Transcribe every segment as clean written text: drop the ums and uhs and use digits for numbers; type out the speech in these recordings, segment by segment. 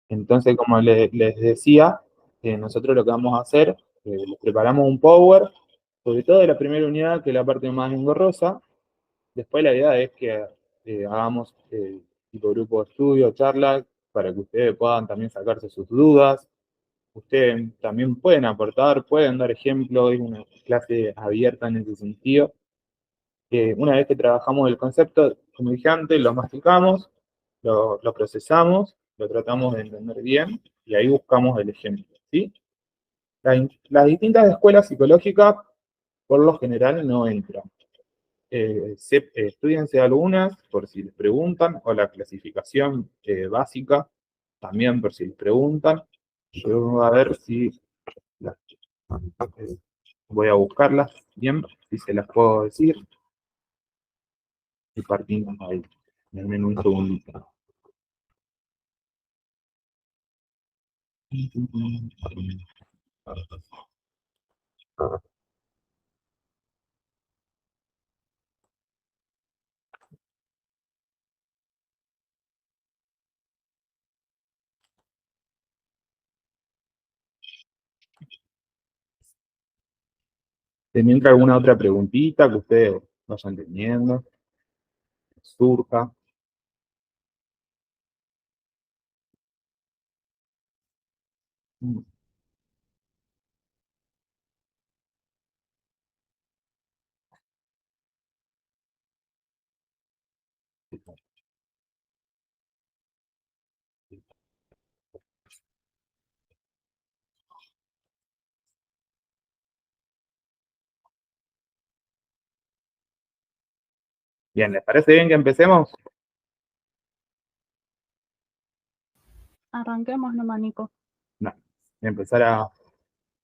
Entonces, como les decía, nosotros lo que vamos a hacer, les preparamos un power, sobre todo de la primera unidad, que es la parte más engorrosa. Después la idea es que hagamos tipo grupo de estudio, charla, para que ustedes puedan también sacarse sus dudas. Ustedes también pueden aportar, pueden dar ejemplos, es una clase abierta en ese sentido. Una vez que trabajamos el concepto, como dije antes, lo masticamos, lo procesamos, lo tratamos de entender bien y ahí buscamos el ejemplo, ¿sí? Las distintas escuelas psicológicas, por lo general, no entran. Estudiense algunas por si les preguntan, o la clasificación básica, también por si les preguntan. Yo voy a ver si las, voy a buscarlas bien, si se las puedo decir, y partimos ahí. Denme un segundito. ¿Teniendo alguna otra preguntita que ustedes vayan teniendo? Surja. Bien, ¿les parece bien que empecemos? Arranquemos nomás, Nico. No. Voy a empezar a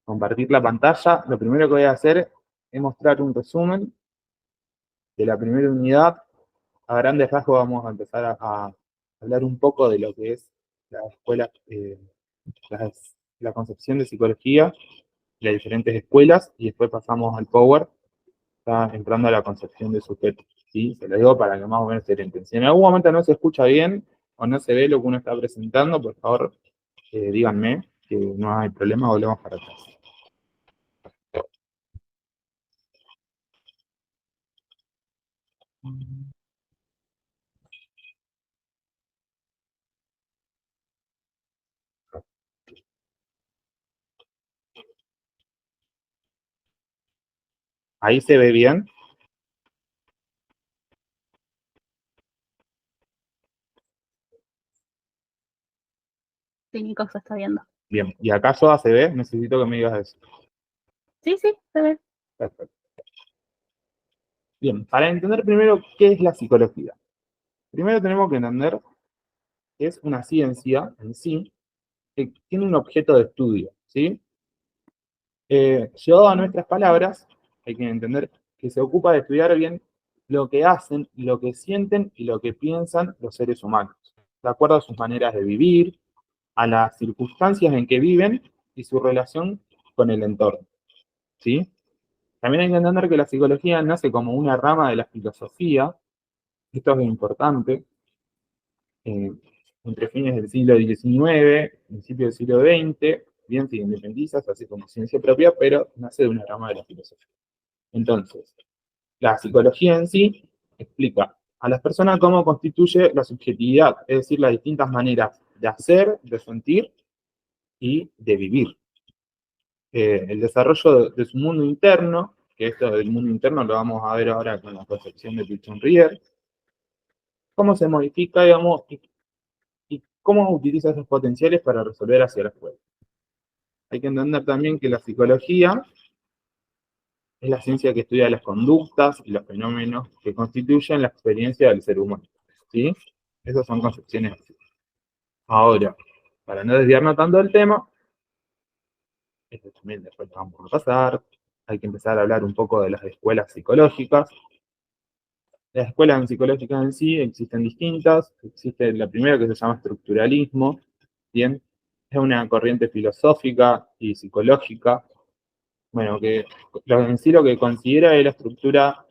compartir la pantalla. Lo primero que voy a hacer es mostrar un resumen de la primera unidad. A grandes rasgos vamos a empezar a hablar un poco de lo que es la escuela, la concepción de psicología, las diferentes escuelas, y después pasamos al Power, está entrando a la concepción de sujeto. ¿Sí? Se lo digo para que más o menos se le entienda. Si en algún momento no se escucha bien o no se ve lo que uno está presentando, por favor, díganme que no hay problema, volvemos para atrás. Ahí se ve bien. Sí, Nico se está viendo. Bien. ¿Y acaso se ve? Necesito que me digas eso. Sí, se ve. Perfecto. Bien, para entender primero qué es la psicología. Primero tenemos que entender que es una ciencia en sí que tiene un objeto de estudio, ¿sí? Llevado a nuestras palabras, hay que entender que se ocupa de estudiar bien lo que hacen, lo que sienten y lo que piensan los seres humanos, de acuerdo a sus maneras de vivir, a las circunstancias en que viven y su relación con el entorno, ¿sí? También hay que entender que la psicología nace como una rama de la filosofía, esto es importante, eh, entre fines del siglo XIX, principios del siglo XX, bien se independiza, se hace como ciencia propia, pero nace de una rama de la filosofía. Entonces, la psicología en sí explica a las personas cómo constituye la subjetividad, es decir, las distintas maneras de hacer, de sentir y de vivir. El desarrollo de su mundo interno, que esto del mundo interno lo vamos a ver ahora con la concepción de Pilson Rier, cómo se modifica, digamos, y cómo utiliza esos potenciales para resolver hacia afuera. Hay que entender también que la psicología es la ciencia que estudia las conductas y los fenómenos que constituyen la experiencia del ser humano. ¿Sí? Esas son concepciones así. Ahora, para no desviarnos tanto del tema, esto también después lo vamos a pasar, hay que empezar a hablar un poco de las escuelas psicológicas. Las escuelas psicológicas en sí existen distintas. Existe la primera que se llama estructuralismo, ¿bien? Es una corriente filosófica y psicológica, bueno, que en sí lo que considera es la estructura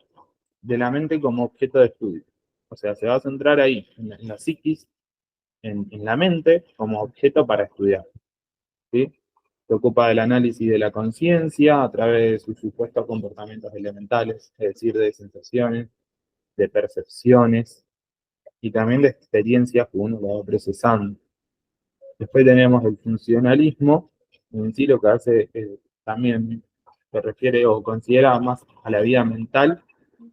de la mente como objeto de estudio. O sea, se va a centrar ahí, en la psiquis, en la mente como objeto para estudiar, ¿sí? Se ocupa del análisis de la conciencia a través de sus supuestos comportamientos elementales, es decir, de sensaciones, de percepciones y también de experiencias que uno va procesando. Después tenemos el funcionalismo, en sí lo que hace también se refiere o considera más a la vida mental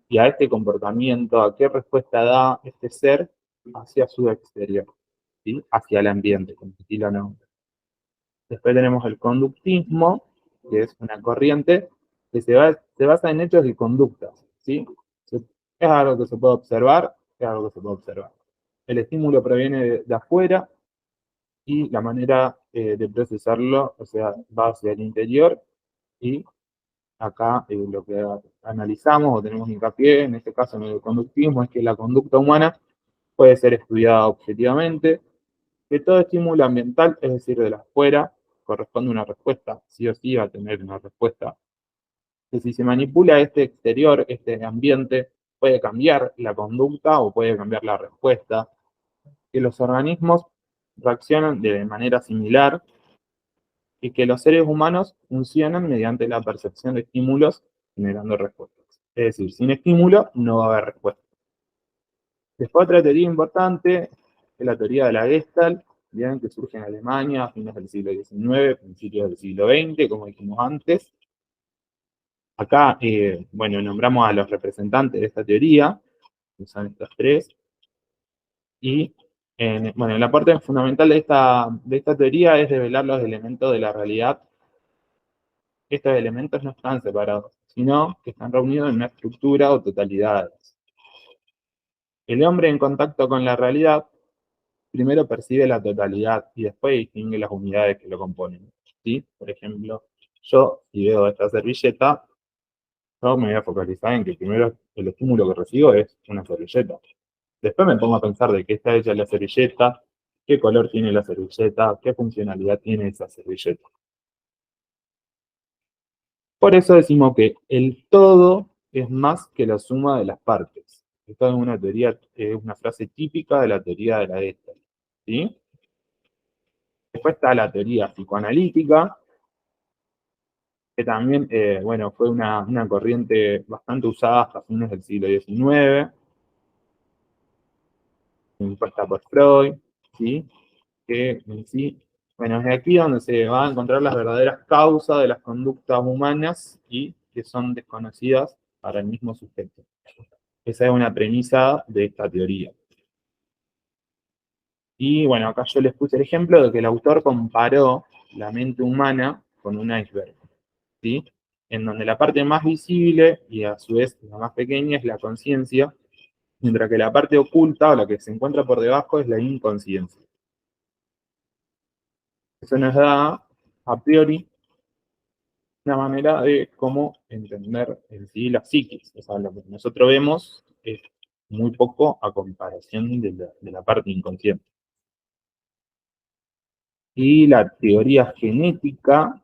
y a este comportamiento, a qué respuesta da este ser hacia su exterior, ¿sí? Hacia el ambiente, como aquí lo nombra. Después tenemos el conductismo, que es una corriente que se basa en hechos y conductas, ¿sí? Es algo que se puede observar, es algo que se puede observar. El estímulo proviene de afuera y la manera de procesarlo, o sea, va hacia el interior y acá lo que analizamos o tenemos hincapié, en este caso en el conductismo, es que la conducta humana puede ser estudiada objetivamente, que todo estímulo ambiental, es decir, de la afuera, corresponde a una respuesta, sí o sí va a tener una respuesta, que si se manipula este exterior, este ambiente, puede cambiar la conducta o puede cambiar la respuesta, que los organismos reaccionan de manera similar y que los seres humanos funcionan mediante la percepción de estímulos generando respuestas. Es decir, sin estímulo no va a haber respuesta. Después otra teoría importante es la teoría de la Gestalt, bien, que surge en Alemania a fines del siglo XIX, principios del siglo XX, como dijimos antes. Acá, bueno, nombramos a los representantes de esta teoría, que son estos tres, y bueno, la parte fundamental de esta teoría es develar los elementos de la realidad. Estos elementos no están separados, sino que están reunidos en una estructura o totalidades. El hombre en contacto con la realidad primero percibe la totalidad y después distingue las unidades que lo componen, ¿sí? Por ejemplo, yo, si veo esta servilleta, yo me voy a focalizar en que primero el estímulo que recibo es una servilleta. Después me pongo a pensar de qué está hecha la servilleta, qué color tiene la servilleta, qué funcionalidad tiene esa servilleta. Por eso decimos que el todo es más que la suma de las partes. Esta es una teoría, es una frase típica de la teoría de la Gestalt, ¿sí? Después está la teoría psicoanalítica, que también, bueno, fue una corriente bastante usada hasta fines del siglo XIX, impuesta por Freud, ¿sí? Que en sí, bueno, es de aquí donde se van a encontrar las verdaderas causas de las conductas humanas y que son desconocidas para el mismo sujeto. Esa es una premisa de esta teoría. Y bueno, acá yo les puse el ejemplo de que el autor comparó la mente humana con un iceberg, ¿sí? En donde la parte más visible y a su vez la más pequeña es la conciencia, mientras que la parte oculta o la que se encuentra por debajo es la inconsciencia. Eso nos da, a priori, una manera de cómo entender en sí la psiquis. O sea, lo que nosotros vemos es muy poco a comparación de la parte inconsciente. Y la teoría genética,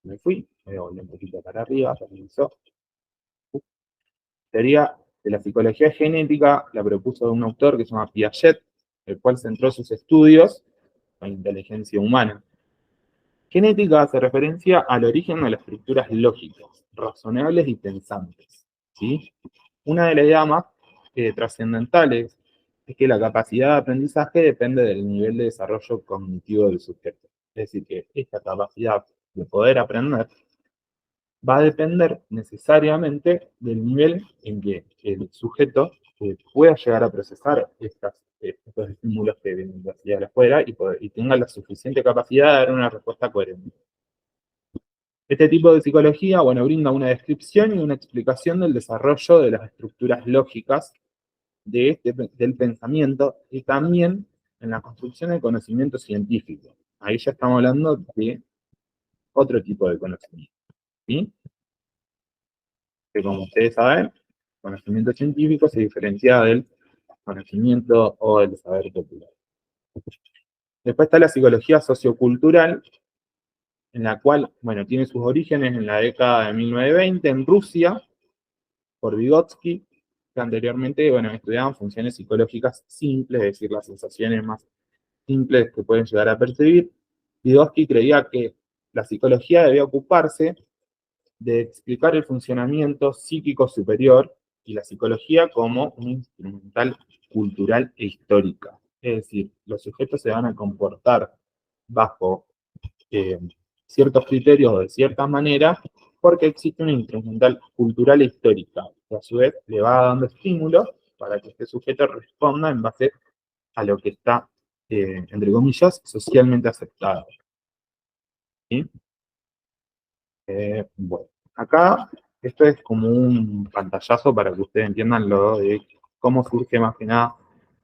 me fui, me volví un poquito para arriba, ya comenzó. Teoría de la psicología genética la propuso un autor que se llama Piaget, el cual centró sus estudios en la inteligencia humana. Genética hace referencia al origen de las estructuras lógicas, razonables y pensantes, ¿sí? Una de las ideas más trascendentales es que la capacidad de aprendizaje depende del nivel de desarrollo cognitivo del sujeto. Es decir, que esta capacidad de poder aprender va a depender necesariamente del nivel en que el sujeto pueda llegar a procesar estos estímulos que vienen de afuera y tenga la suficiente capacidad de dar una respuesta coherente. Este tipo de psicología, bueno, brinda una descripción y una explicación del desarrollo de las estructuras lógicas del pensamiento y también en la construcción del conocimiento científico. Ahí ya estamos hablando de otro tipo de conocimiento, ¿sí? Que como ustedes saben, el conocimiento científico se diferencia del conocimiento o del saber popular. Después está la psicología sociocultural, en la cual, bueno, tiene sus orígenes en la década de 1920 en Rusia, por Vygotsky, que anteriormente, bueno, estudiaban funciones psicológicas simples, es decir, las sensaciones más simples que pueden llegar a percibir. Vygotsky creía que la psicología debía ocuparse de explicar el funcionamiento psíquico superior y la psicología como un instrumental cultural e histórica. Es decir, los sujetos se van a comportar bajo eh, ciertos criterios o de cierta manera porque existe una instrumental cultural e histórica que a su vez le va dando estímulos para que este sujeto responda en base a lo que está, entre comillas, socialmente aceptado. ¿Sí? Bueno, acá esto es como un pantallazo para que ustedes entiendan lo de cómo surge más que nada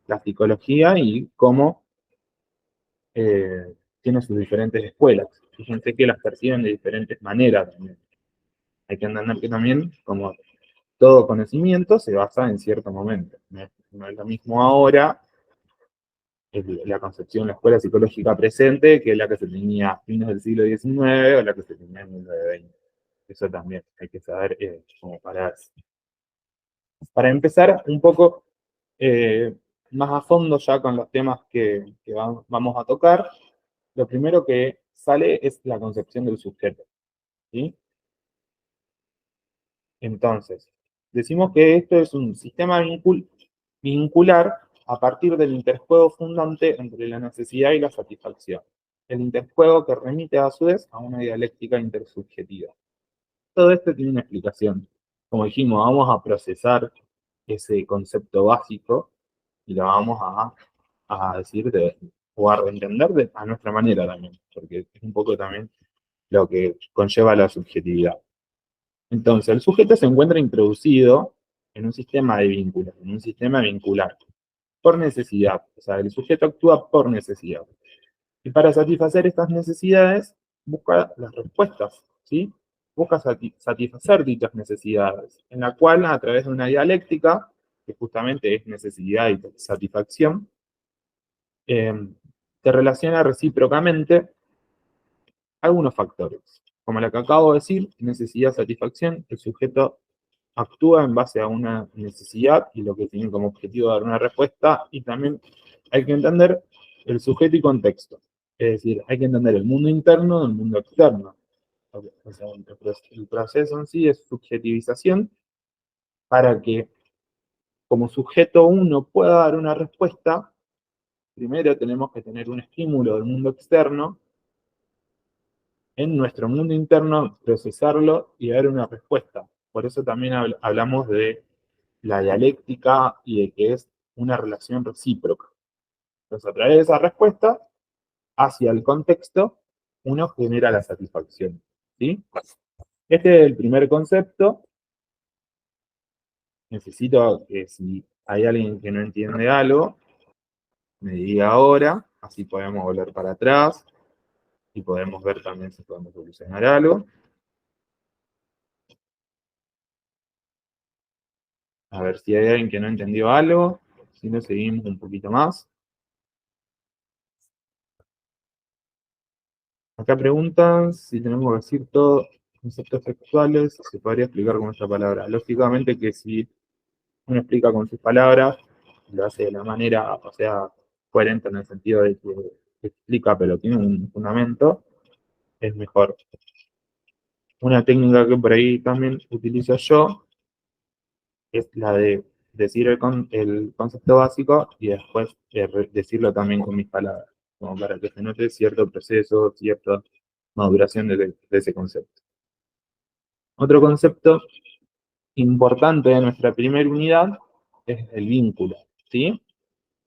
la psicología y cómo tiene sus diferentes escuelas. Fíjense que las perciben de diferentes maneras también. Hay que entender que también, como todo conocimiento, se basa en cierto momento. No es lo mismo ahora la concepción, la escuela psicológica presente, que la que se tenía a fines del siglo XIX o la que se tenía en el siglo XX. Eso también hay que saber cómo pararse. Para empezar un poco más a fondo ya con los temas que vamos a tocar, lo primero que sale es la concepción del sujeto. ¿Sí? Entonces, decimos que esto es un sistema vincular a partir del interjuego fundante entre la necesidad y la satisfacción. El interjuego que remite a su vez a una dialéctica intersubjetiva. Todo esto tiene una explicación. Como dijimos, vamos a procesar ese concepto básico y lo vamos a decir o a reentender a nuestra manera también, porque es un poco también lo que conlleva la subjetividad. Entonces, el sujeto se encuentra introducido en un sistema de vínculos, en un sistema vincular, por necesidad. O sea, el sujeto actúa por necesidad. Y para satisfacer estas necesidades, busca las respuestas, ¿sí? Busca satisfacer dichas necesidades, en la cual, a través de una dialéctica, que justamente es necesidad y satisfacción, eh, se relaciona recíprocamente algunos factores. Como la que acabo de decir, necesidad, satisfacción, el sujeto actúa en base a una necesidad y lo que tiene como objetivo dar una respuesta, y también hay que entender el sujeto y contexto. Es decir, hay que entender el mundo interno del mundo externo. O sea, el proceso en sí es subjetivización para que como sujeto uno pueda dar una respuesta. Primero tenemos que tener un estímulo del mundo externo en nuestro mundo interno, procesarlo y dar una respuesta. Por eso también hablamos de la dialéctica y de que es una relación recíproca. Entonces, a través de esa respuesta, hacia el contexto, uno genera la satisfacción. ¿Sí? Este es el primer concepto. Necesito que si hay alguien que no entiende algo, me diga ahora, así podemos volver para atrás y podemos ver también si podemos solucionar algo. A ver si hay alguien que no entendió algo, si no seguimos un poquito más. Acá preguntan si tenemos que decir todos conceptos textuales, se podría explicar con esta palabra. Lógicamente que si uno explica con sus palabras, lo hace de la manera, o sea, coherente en el sentido de que explica, pero tiene un fundamento, es mejor. Una técnica que por ahí también utilizo yo es la de decir el concepto básico y después decirlo también con mis palabras, como para que se note cierto proceso, cierta maduración de ese concepto. Otro concepto importante de nuestra primera unidad es el vínculo, ¿sí?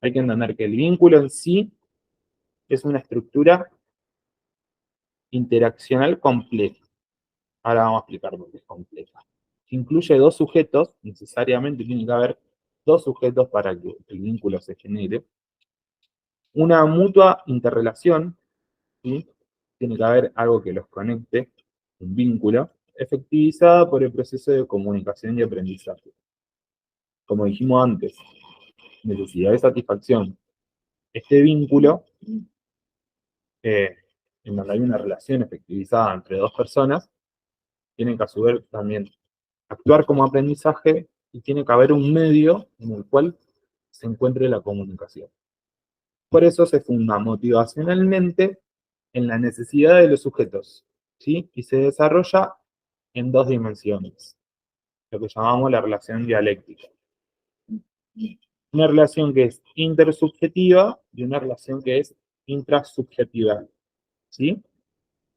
Hay que entender que el vínculo en sí es una estructura interaccional compleja. Ahora vamos a explicar por qué es compleja. Incluye dos sujetos, necesariamente tiene que haber dos sujetos para que el vínculo se genere. Una mutua interrelación, ¿sí? Tiene que haber algo que los conecte, un vínculo, efectivizada por el proceso de comunicación y aprendizaje. Como dijimos antes, necesidad de satisfacción. Este vínculo, en donde hay una relación efectivizada entre dos personas, tienen que a su vez también actuar como aprendizaje y tiene que haber un medio en el cual se encuentre la comunicación. Por eso se funda motivacionalmente en la necesidad de los sujetos, ¿sí? Y se desarrolla en dos dimensiones, lo que llamamos la relación dialéctica. Una relación que es intersubjetiva y una relación que es intrasubjetiva, ¿sí?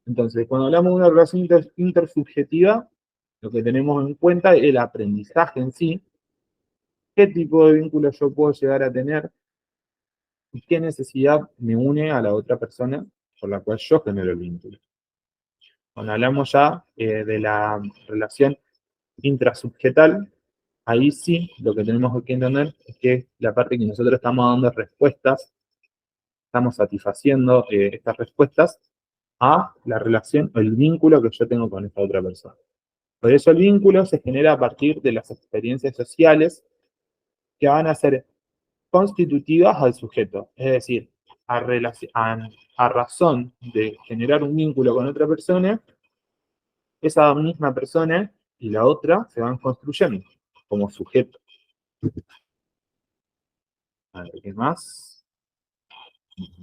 Entonces, cuando hablamos de una relación intersubjetiva, lo que tenemos en cuenta es el aprendizaje en sí, qué tipo de vínculo yo puedo llegar a tener y qué necesidad me une a la otra persona por la cual yo genero el vínculo. Cuando hablamos ya de la relación intrasubjetal, ahí sí lo que tenemos que entender es que la parte que nosotros estamos dando respuestas, estamos satisfaciendo estas respuestas a la relación o el vínculo que yo tengo con esta otra persona. Por eso el vínculo se genera a partir de las experiencias sociales que van a ser constitutivas al sujeto. Es decir, a razón de generar un vínculo con otra persona, esa misma persona y la otra se van construyendo como sujeto. A ver, ¿qué más?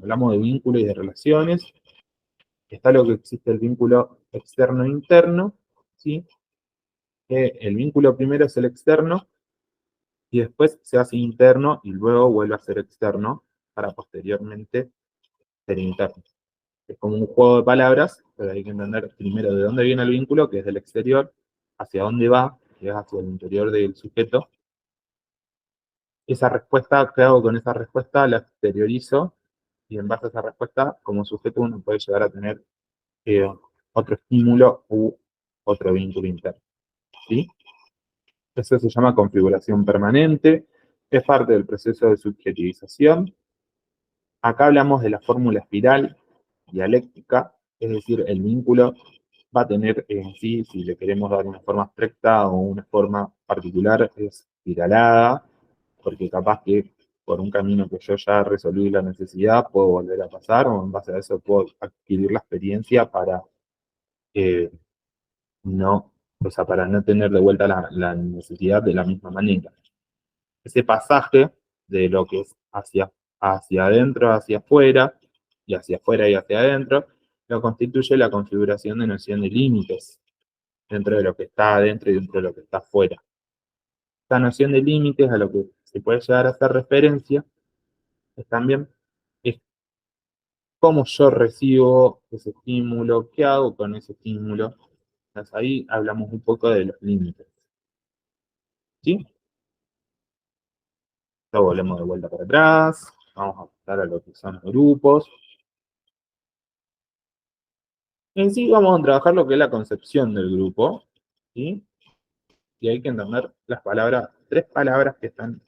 Hablamos de vínculos y de relaciones. Está lo que existe el vínculo externo e interno, ¿sí? Que el vínculo primero es el externo y después se hace interno y luego vuelve a ser externo para posteriormente ser interno. Es como un juego de palabras, pero hay que entender primero de dónde viene el vínculo, que es del exterior, hacia dónde va, que es hacia el interior del sujeto. Esa respuesta, ¿qué hago con esa respuesta? La exteriorizo y en base a esa respuesta, como sujeto uno puede llegar a tener eh, otro estímulo u otro vínculo interno. ¿Sí? Eso se llama configuración permanente, es parte del proceso de subjetivización. Acá hablamos de la fórmula espiral dialéctica, es decir, el vínculo va a tener en sí, si le queremos dar una forma abstracta o una forma particular, es espiralada, porque capaz que por un camino que yo ya resolví la necesidad, puedo volver a pasar, o en base a eso puedo adquirir la experiencia para eh, no, o sea, para no tener de vuelta la necesidad de la misma manera. Ese pasaje de lo que es hacia adentro, hacia afuera, y hacia adentro, lo constituye la configuración de noción de límites dentro de lo que está adentro y dentro de lo que está afuera. Esta noción de límites a lo que se puede llegar a hacer referencia es también es cómo yo recibo ese estímulo, qué hago con ese estímulo. Entonces ahí hablamos un poco de los límites. ¿Sí? Luego volvemos de vuelta para atrás. Vamos a pasar a lo que son los grupos. En sí vamos a trabajar lo que es la concepción del grupo, ¿sí? Y hay que entender las palabras, tres palabras que están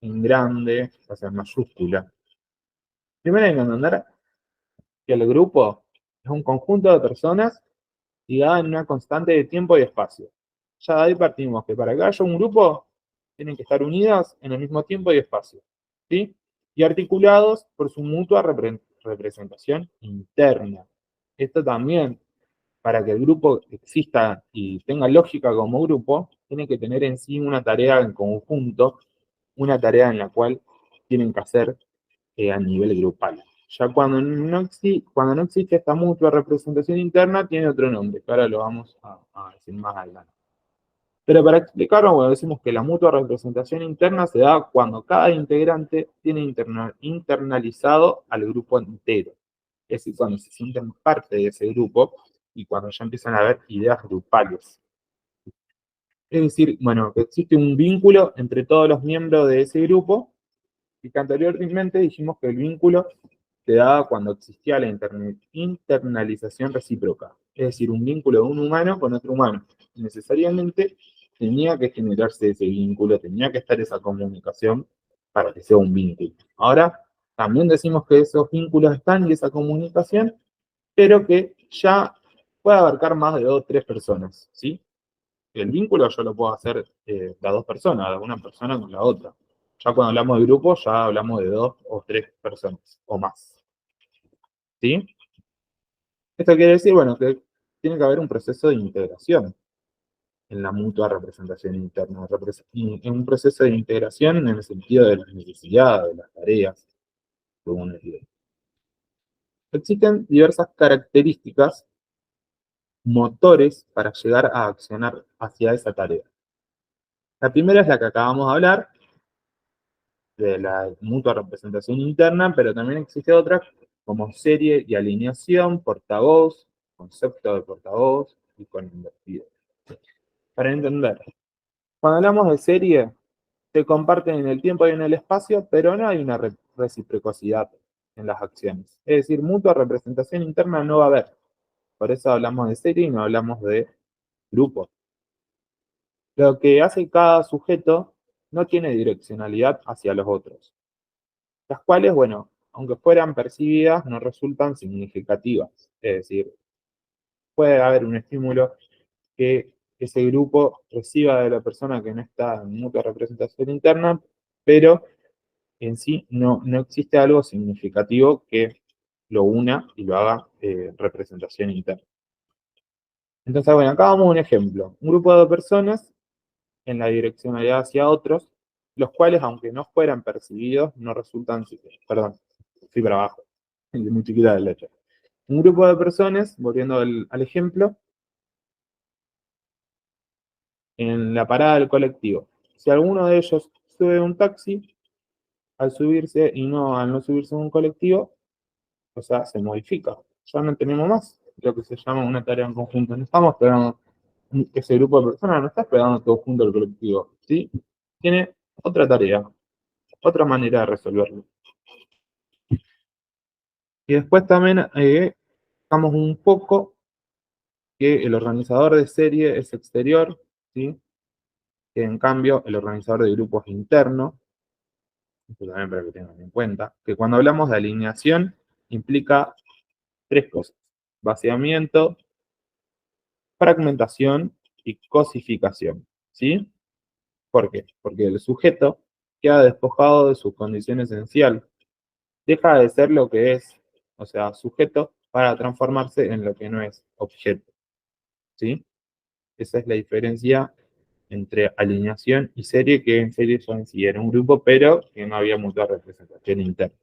en grande, o sea, en mayúscula. Primero hay que entender que el grupo es un conjunto de personas ligadas en una constante de tiempo y espacio. Ya de ahí partimos que para que haya un grupo, tienen que estar unidas en el mismo tiempo y espacio, ¿sí? Y articulados por su mutua representación interna. Esto también, para que el grupo exista y tenga lógica como grupo, tiene que tener en sí una tarea en conjunto, una tarea en la cual tienen que hacer a nivel grupal. Ya cuando no existe esta mutua representación interna, tiene otro nombre, que ahora lo vamos a decir más adelante. Pero para explicarlo, bueno, decimos que la mutua representación interna se da cuando cada integrante tiene internalizado al grupo entero. Es decir, cuando se sienten parte de ese grupo y cuando ya empiezan a haber ideas grupales. Es decir, bueno, que existe un vínculo entre todos los miembros de ese grupo y que anteriormente dijimos que el vínculo se daba cuando existía la internalización recíproca, es decir, un vínculo de un humano con otro humano. Necesariamente tenía que generarse ese vínculo, tenía que estar esa comunicación para que sea un vínculo. Ahora, también decimos que esos vínculos están y esa comunicación, pero que ya puede abarcar más de dos o tres personas, ¿sí? El vínculo yo lo puedo hacer las dos personas, de una persona con la otra. Ya cuando hablamos de grupo, ya hablamos de dos o tres personas o más. ¿Sí? Esto quiere decir, bueno, que tiene que haber un proceso de integración. en la mutua representación interna, en un proceso de integración en el sentido de las necesidades, de las tareas, según el líder. Existen diversas características motores para llegar a accionar hacia esa tarea. La primera es la que acabamos de hablar, de la mutua representación interna, pero también existe otra como serie y alineación, portavoz, concepto de portavoz y con invertido. Para entender, cuando hablamos de serie, se comparten en el tiempo y en el espacio, pero no hay una reciprocidad en las acciones. Es decir, mutua representación interna no va a haber. Por eso hablamos de serie y no hablamos de grupo. Lo que hace cada sujeto no tiene direccionalidad hacia los otros, las cuales, bueno, aunque fueran percibidas, no resultan significativas. Es decir, puede haber un estímulo que ese grupo reciba de la persona que no está en mutua representación interna, pero en sí no existe algo significativo que lo una y lo haga representación interna. Entonces, bueno, acá vamos a un ejemplo. Un grupo de personas en la direccionalidad hacia otros, los cuales, aunque no fueran percibidos, no resultan, perdón, fui para abajo, muy chiquita la letra. Un grupo de personas, volviendo al ejemplo, en la parada del colectivo. Si alguno de ellos sube un taxi, al subirse y no al no subirse en un colectivo, o sea, se modifica. Ya no tenemos más lo que se llama una tarea en conjunto. No estamos esperando, ese grupo de personas no está esperando todo junto al colectivo, ¿sí? Tiene otra tarea, otra manera de resolverlo. Y después también dejamos un poco que el organizador de serie es exterior, ¿sí? Que en cambio el organizador de grupos es interno. Esto también para que tengan en cuenta. Que cuando hablamos de alineación implica tres cosas: vaciamiento, fragmentación y cosificación, ¿sí? ¿Por qué? Porque el sujeto queda despojado de su condición esencial, deja de ser lo que es, o sea, sujeto, para transformarse en lo que no es, objeto, ¿sí? Esa es la diferencia entre alineación y serie, que en serie son sí era un grupo, pero que no había mucha representación interna.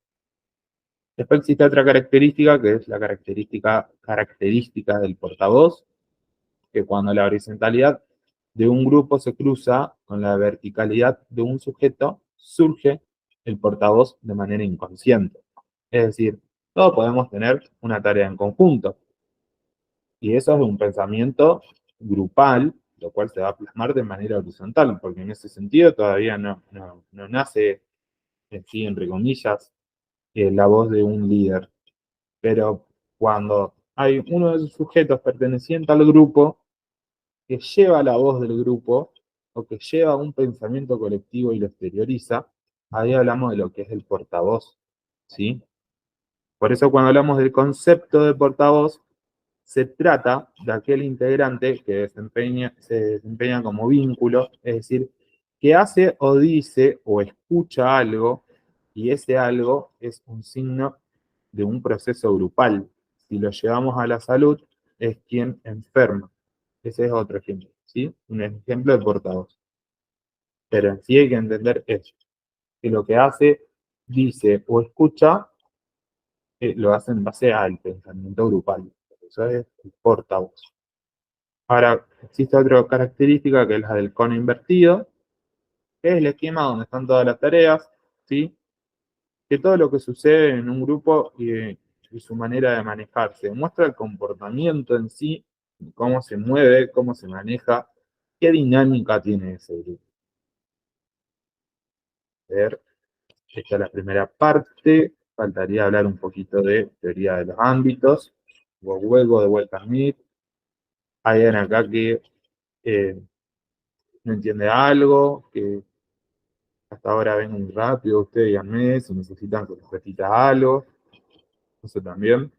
Después existe otra característica, que es la característica del portavoz, que cuando la horizontalidad de un grupo se cruza con la verticalidad de un sujeto, surge el portavoz de manera inconsciente. Es decir, todos podemos tener una tarea en conjunto, y eso es un pensamiento grupal, lo cual se va a plasmar de manera horizontal, porque en ese sentido todavía no nace, en sí, entre comillas, la voz de un líder. Pero cuando hay uno de esos sujetos perteneciente al grupo que lleva la voz del grupo o que lleva un pensamiento colectivo y lo exterioriza, ahí hablamos de lo que es el portavoz, ¿sí? Por eso cuando hablamos del concepto de portavoz, se trata de aquel integrante que se desempeña como vínculo, es decir, que hace o dice o escucha algo, y ese algo es un signo de un proceso grupal. Si lo llevamos a la salud, es quien enferma. Ese es otro ejemplo, ¿sí? Un ejemplo de portavoz. Pero en sí hay que entender eso, que lo que hace, dice o escucha, lo hace en base al pensamiento grupal. Eso es el portavoz. Ahora, existe otra característica que es la del cono invertido, que es el esquema donde están todas las tareas, ¿sí? Que todo lo que sucede en un grupo y su manera de manejarse muestra el comportamiento en sí, cómo se mueve, cómo se maneja, qué dinámica tiene ese grupo. A ver, esta es la primera parte. Faltaría hablar un poquito de teoría de los ámbitos, o juego de Walter-Smith. Hay alguien acá que eh, no entiende algo, que hasta ahora ven muy rápido, ustedes díganme si necesitan que les repita algo. Eso también.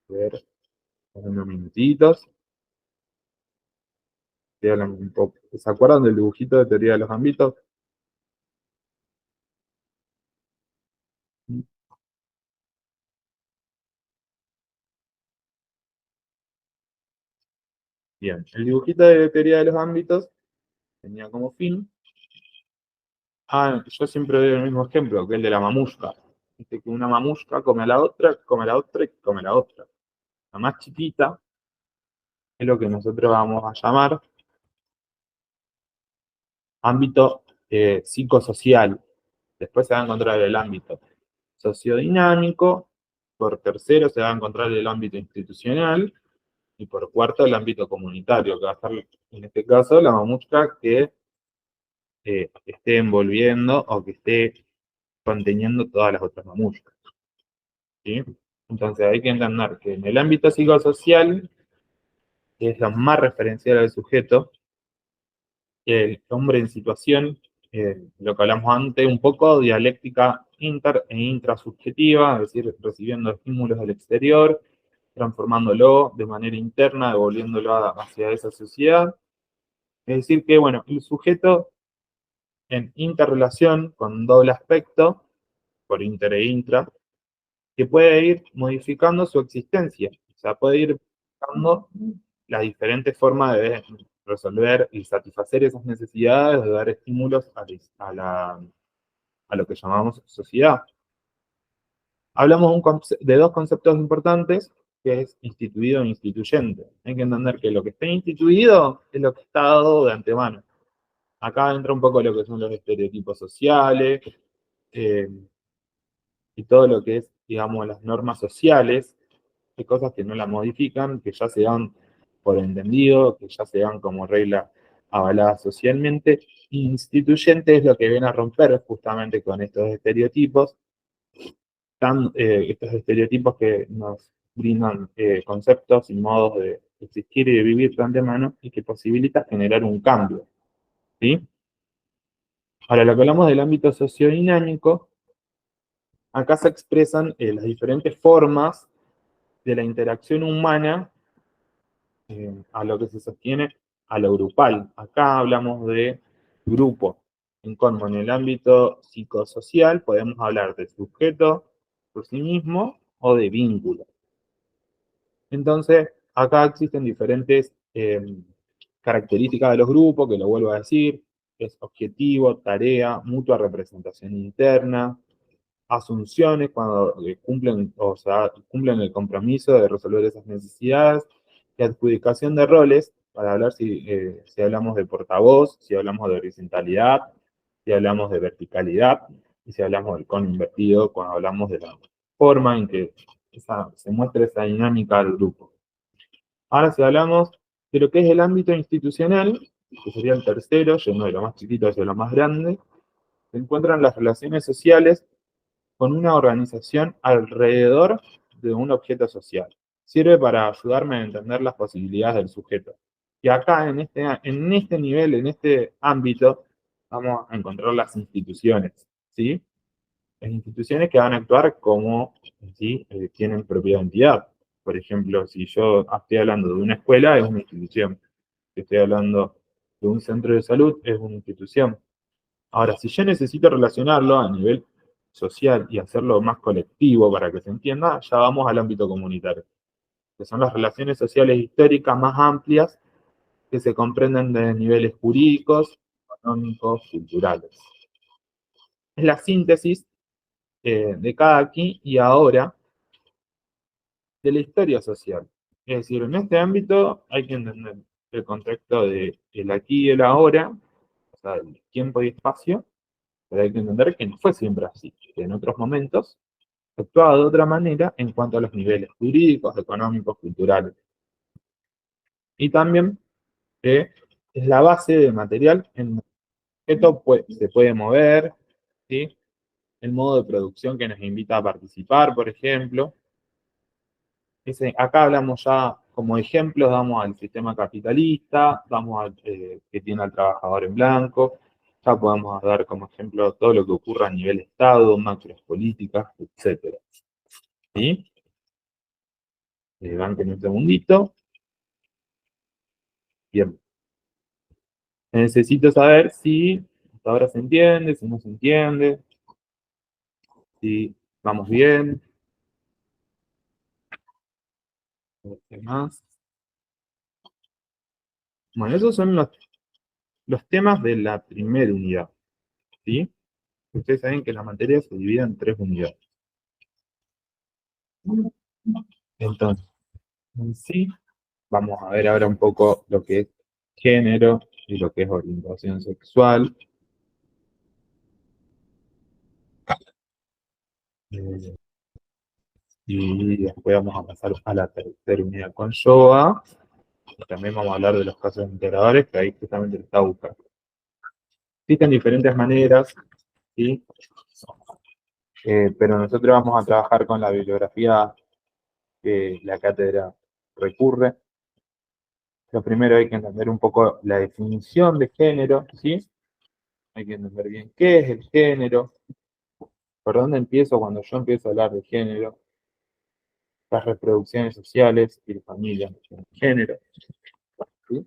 A ver, unos minutitos. Un poco. ¿Se acuerdan del dibujito de teoría de los ámbitos? Bien, el dibujito de teoría de los ámbitos tenía como fin. Yo siempre doy el mismo ejemplo, que el de la mamushka. Dice que una mamushka come a la otra, come a la otra y come a la otra. La más chiquita es lo que nosotros vamos a llamar ámbito psicosocial. Después se va a encontrar el ámbito sociodinámico, por tercero se va a encontrar el ámbito institucional y por cuarto el ámbito comunitario, que va a estar en este caso la mamushka que esté envolviendo o que esté conteniendo todas las otras mamushkas. ¿Sí? Entonces hay que entender que en el ámbito psicosocial, que es lo más referencial al sujeto, el hombre en situación, lo que hablamos antes, un poco dialéctica inter e intrasubjetiva, es decir, recibiendo estímulos del exterior, transformándolo de manera interna, devolviéndolo hacia esa sociedad. Es decir, que, bueno, el sujeto en interrelación con doble aspecto, por inter e intra, que puede ir modificando su existencia, o sea, puede ir buscando las diferentes formas de resolver y satisfacer esas necesidades, de dar estímulos a lo que llamamos sociedad. Hablamos de dos conceptos importantes, que es instituido e instituyente. Hay que entender que lo que está instituido es lo que está dado de antemano. Acá entra un poco lo que son los estereotipos sociales, eh, y todo lo que es, digamos, las normas sociales. Hay cosas que no la modifican, que ya se dan por entendido, que ya se dan como regla avalada socialmente. Instituyente es lo que viene a romper justamente con estos estereotipos, estos estereotipos que nos brindan conceptos y modos de existir y de vivir de antemano y que posibilita generar un cambio. ¿Sí? Ahora, lo que hablamos del ámbito sociodinámico, acá se expresan las diferentes formas de la interacción humana a lo que se sostiene a lo grupal. Acá hablamos de grupo. En el ámbito psicosocial podemos hablar de sujeto por sí mismo o de vínculo. Entonces, acá existen diferentes características de los grupos, que lo vuelvo a decir, es objetivo, tarea, mutua representación interna, asunciones cuando cumplen, o sea, cumplen el compromiso de resolver esas necesidades, y adjudicación de roles, para hablar si hablamos de portavoz, si hablamos de horizontalidad, si hablamos de verticalidad, y si hablamos del cono invertido, cuando hablamos de la forma en que se muestra esa dinámica del grupo. Ahora si hablamos de lo que es el ámbito institucional, que sería el tercero, yendo de lo más chiquito hacia lo más grande, se encuentran las relaciones sociales con una organización alrededor de un objeto social. Sirve para ayudarme a entender las posibilidades del sujeto. Y acá, en este nivel, en este ámbito, vamos a encontrar las instituciones, ¿sí? Las instituciones que van a actuar como, ¿sí? Tienen propia entidad. Por ejemplo, si yo estoy hablando de una escuela, es una institución. Si estoy hablando de un centro de salud, es una institución. Ahora, si yo necesito relacionarlo a nivel social y hacerlo más colectivo para que se entienda, ya vamos al ámbito comunitario, que son las relaciones sociales históricas más amplias que se comprenden de niveles jurídicos, económicos, culturales. Es la síntesis de cada aquí y ahora de la historia social. Es decir, en este ámbito hay que entender el contexto de el aquí y el ahora, o sea, el tiempo y espacio, pero hay que entender que no fue siempre así, que en otros momentos actuaba de otra manera en cuanto a los niveles jurídicos, económicos, culturales. Y también es la base de material en el que se puede mover, ¿sí? El modo de producción que nos invita a participar, por ejemplo. Acá hablamos ya como ejemplos, damos al sistema capitalista, damos que tiene al trabajador en blanco, ya podemos dar como ejemplo todo lo que ocurre a nivel Estado, macros políticas, etc. ¿Sí? Banquen un segundito. Bien. Necesito saber si hasta ahora se entiende, si no se entiende, si vamos bien. ¿Qué más? Bueno, esos son los temas de la primera unidad, ¿sí? Ustedes saben que la materia se divide en 3 unidades. Entonces, en sí, vamos a ver ahora un poco lo que es género y lo que es orientación sexual. Eh, y después vamos a pasar a la tercera unidad con yoga. Y también vamos a hablar de los casos integradores, que ahí justamente lo está buscando. Existen diferentes maneras, ¿sí? Pero nosotros vamos a trabajar con la bibliografía que la cátedra recurre. Lo primero hay que entender un poco la definición de género, ¿sí? Hay que entender bien qué es el género, por dónde empiezo cuando yo empiezo a hablar de género, las reproducciones sociales y la familia en género, ¿sí?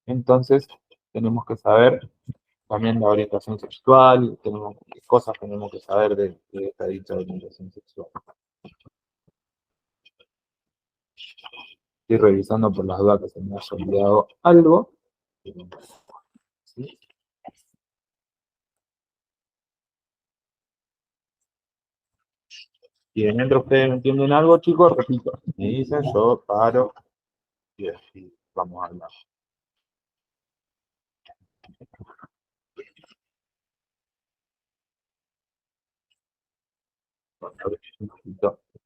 Entonces, tenemos que saber también la orientación sexual, tenemos qué cosas tenemos que saber de esta dicha orientación sexual. Estoy revisando por las dudas que se me haya olvidado algo. ¿Sí? Y de mientras ustedes no entienden algo, chicos, repito, me dicen, yo paro y así vamos a hablar.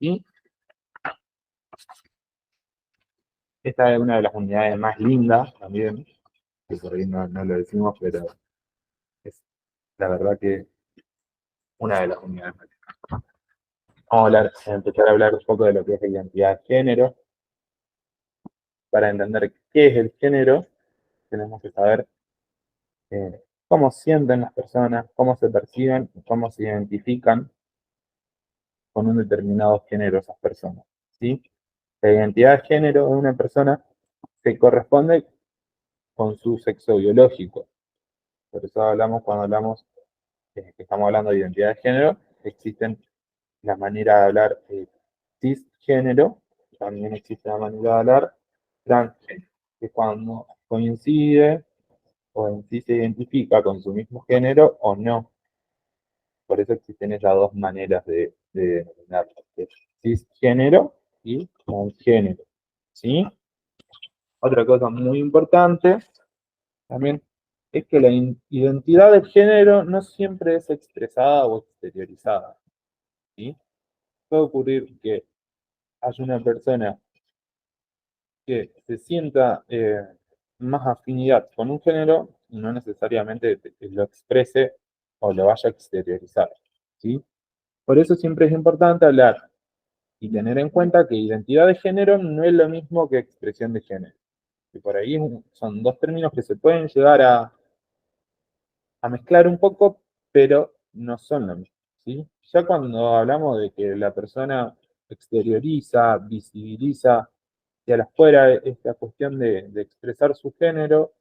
Y esta es una de las unidades más lindas también, que por ahí no lo decimos, pero es la verdad que una de las unidades más lindas. Vamos a empezar a hablar un poco de lo que es la identidad de género. Para entender qué es el género, tenemos que saber cómo sienten las personas, cómo se perciben, cómo se identifican con un determinado género esas personas, ¿sí? La identidad de género de una persona se corresponde con su sexo biológico. Por eso hablamos, cuando hablamos que estamos hablando de identidad de género, existen la manera de hablar cisgénero, también existe la manera de hablar transgénero, que cuando coincide o en sí se identifica con su mismo género o no. Por eso existen esas dos maneras de denominarlo, que es cisgénero y transgénero. ¿Sí? Otra cosa muy importante también es que la identidad de género no siempre es expresada o exteriorizada. ¿Sí? Puede ocurrir que haya una persona que se sienta más afinidad con un género y no necesariamente lo exprese o lo vaya a exteriorizar. ¿Sí? Por eso siempre es importante hablar y tener en cuenta que identidad de género no es lo mismo que expresión de género. Y por ahí son dos términos que se pueden llegar a mezclar un poco, pero no son lo mismo. ¿Sí? Ya cuando hablamos de que la persona exterioriza, visibiliza hacia afuera esta cuestión de expresar su género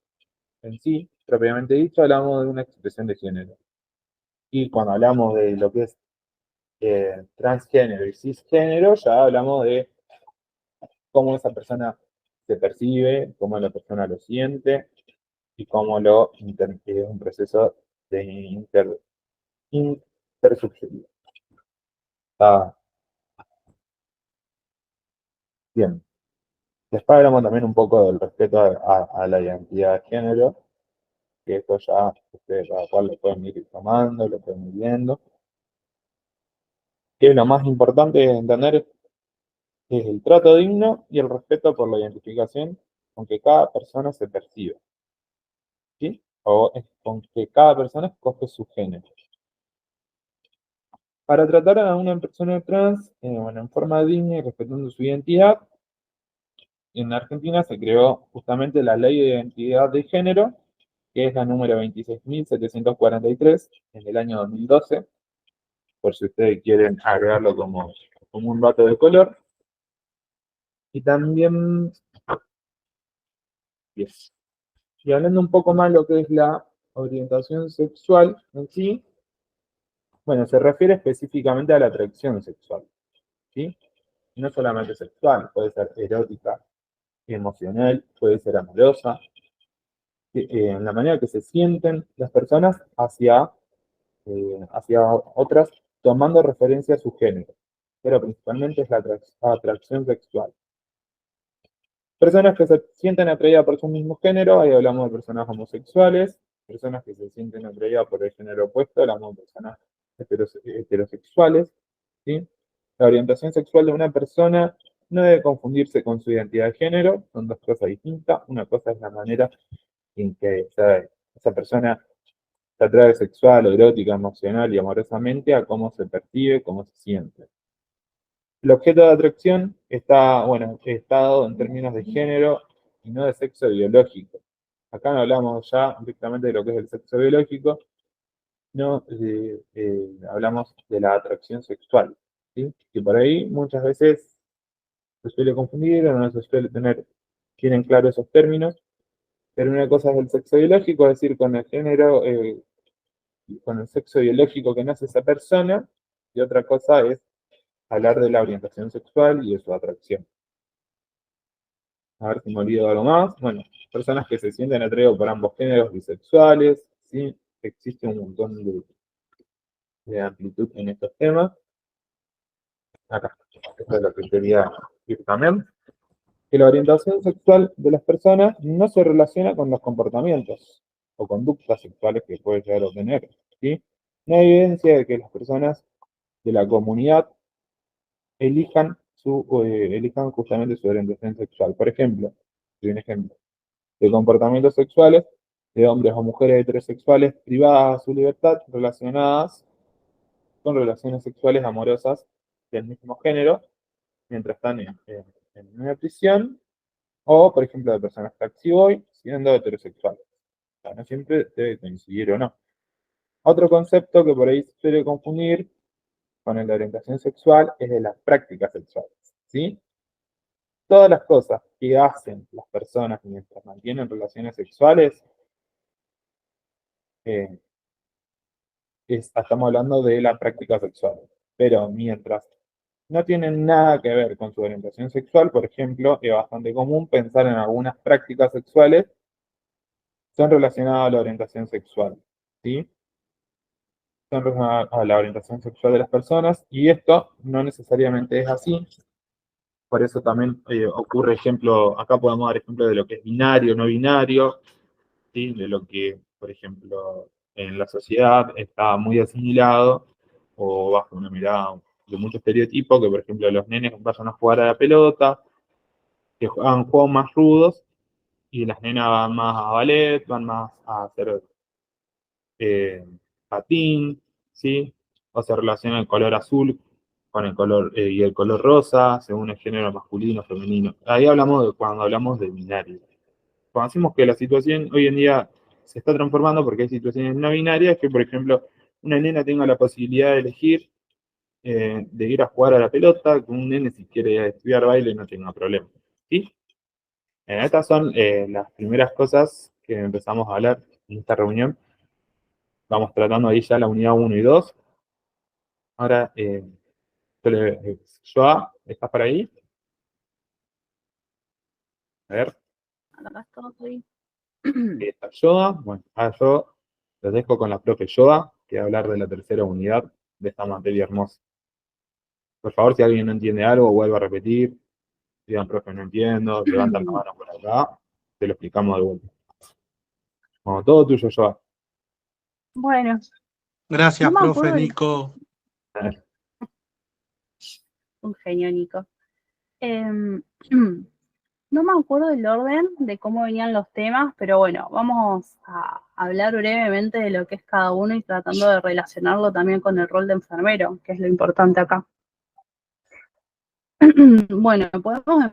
en sí, propiamente dicho, hablamos de una expresión de género. Y cuando hablamos de lo que es transgénero y cisgénero, ya hablamos de cómo esa persona se percibe, cómo la persona lo siente y cómo es un proceso de intersubjetivo. Está bien. Después hablamos también un poco del respeto a la identidad de género, que esto ya ustedes cada cual lo pueden ir tomando, lo pueden ir viendo. Que lo más importante de entender es el trato digno y el respeto por la identificación con que cada persona se percibe, ¿sí? O con que cada persona escoge su género. Para tratar a una persona trans, bueno, en forma digna y respetando su identidad, en Argentina se creó justamente la Ley de Identidad de Género, que es la número 26.743 en el año 2012, por si ustedes quieren agregarlo como un dato de color. Y también, yes. Y hablando un poco más de lo que es la orientación sexual en sí, bueno, se refiere específicamente a la atracción sexual, ¿sí? No solamente sexual, puede ser erótica, emocional, puede ser amorosa, en la manera que se sienten las personas hacia otras, tomando referencia a su género, pero principalmente es la atracción sexual. Personas que se sienten atraídas por su mismo género, ahí hablamos de personas homosexuales. Personas que se sienten atraídas por el género opuesto, hablamos de personas heterosexuales. ¿Sí? La orientación sexual de una persona no debe confundirse con su identidad de género, son dos cosas distintas. Una cosa es la manera en que esa persona se atrae sexual, erótica, emocional y amorosamente a cómo se percibe, cómo se siente. El objeto de atracción está dado en términos de género y no de sexo biológico. Acá no hablamos ya directamente de lo que es el sexo biológico, no hablamos de la atracción sexual, ¿sí? Que por ahí muchas veces se suele confundir o no se suele tienen claro esos términos, pero una cosa es el sexo biológico, es decir, con el género, con el sexo biológico que nace esa persona, y otra cosa es hablar de la orientación sexual y de su atracción. A ver si me olvido de algo más. Bueno, personas que se sienten atraídos por ambos géneros bisexuales, ¿sí? Existe un montón de amplitud en estos temas. Acá, esto es lo que quería decir también. Que la orientación sexual de las personas no se relaciona con los comportamientos o conductas sexuales que puede llegar a tener, ¿sí? No hay evidencia de que las personas de la comunidad elijan justamente su orientación sexual. Por ejemplo, doy un ejemplo de comportamientos sexuales de hombres o mujeres heterosexuales privadas de su libertad relacionadas con relaciones sexuales amorosas del mismo género mientras están en una prisión, o por ejemplo de personas taxi boy siendo heterosexuales. O sea, no siempre debe coincidir o no. Otro concepto que por ahí se suele confundir con la orientación sexual es de las prácticas sexuales, ¿sí? Todas las cosas que hacen las personas mientras mantienen relaciones sexuales, eh, estamos hablando de la práctica sexual. Pero mientras no tienen nada que ver con su orientación sexual, por ejemplo, es bastante común pensar en algunas prácticas sexuales que son relacionadas a la orientación sexual, ¿sí? Son relacionadas a la orientación sexual de las personas y esto no necesariamente es así. Por eso también ocurre ejemplo, acá podemos dar ejemplo de lo que es binario, no binario, ¿sí? De lo que, por ejemplo, en la sociedad está muy asimilado o bajo una mirada de mucho estereotipo, que por ejemplo los nenes vayan a jugar a la pelota, que hagan juegos más rudos, y las nenas van más a ballet, van más a hacer eh, patín, ¿sí? O se relaciona el color azul con el color y el color rosa, según el género masculino, femenino. Ahí hablamos de cuando hablamos de binario. Cuando decimos que la situación hoy en día se está transformando porque hay situaciones no binarias, que por ejemplo una nena tenga la posibilidad de elegir de ir a jugar a la pelota, que un nene si quiere estudiar baile no tenga problema. ¿Sí? Estas son las primeras cosas que empezamos a hablar en esta reunión. Vamos tratando ahí ya la unidad uno y 2. Ahora, Joa, ¿estás por ahí? A ver, Acá estoy. ahí está Joa. Bueno, ahora yo los dejo con la profe Joa, que va a hablar de la tercera unidad de esta materia hermosa. Por favor, si alguien no entiende algo, vuelva a repetir. Digan, profe, no entiendo, levantan la mano por acá, te lo explicamos de vuelta. Bueno, todo tuyo, Joa. Bueno, no Gracias, me profe acuerdo Nico. un genio, Nico. Em, no me acuerdo del orden de cómo venían los temas, pero bueno, vamos a hablar brevemente de lo que es cada uno y tratando de relacionarlo también con el rol de enfermero, que es lo importante acá. Bueno, podemos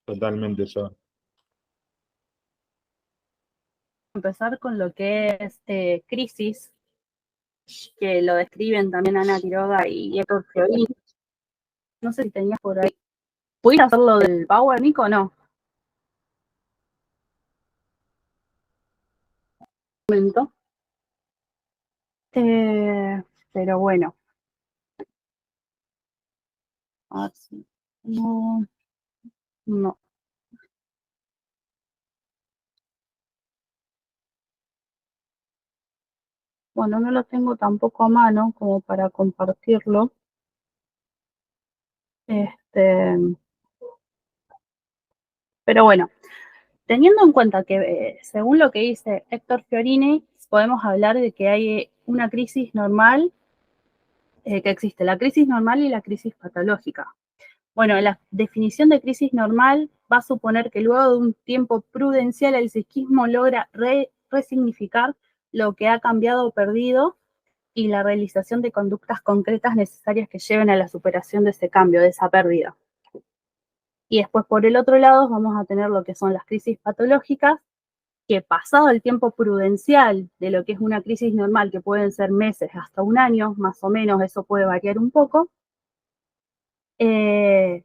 Totalmente, Joa. empezar con lo que es crisis, que lo describen también Ana Quiroga y Héctor Fiorini. No sé si tenías por ahí. ¿Pudiste hacerlo del Power, Nico, o no? Un momento. Pero bueno, a ver si no. No. Bueno, no lo tengo tampoco a mano como para compartirlo. Pero bueno, teniendo en cuenta que según lo que dice Héctor Fiorini, podemos hablar de que hay una crisis normal, que existe la crisis normal y la crisis patológica. Bueno, la definición de crisis normal va a suponer que luego de un tiempo prudencial el psiquismo logra resignificar lo que ha cambiado o perdido y la realización de conductas concretas necesarias que lleven a la superación de ese cambio, de esa pérdida. Y después, por el otro lado, vamos a tener lo que son las crisis patológicas, que pasado el tiempo prudencial de lo que es una crisis normal, que pueden ser meses hasta un año, más o menos, eso puede variar un poco, el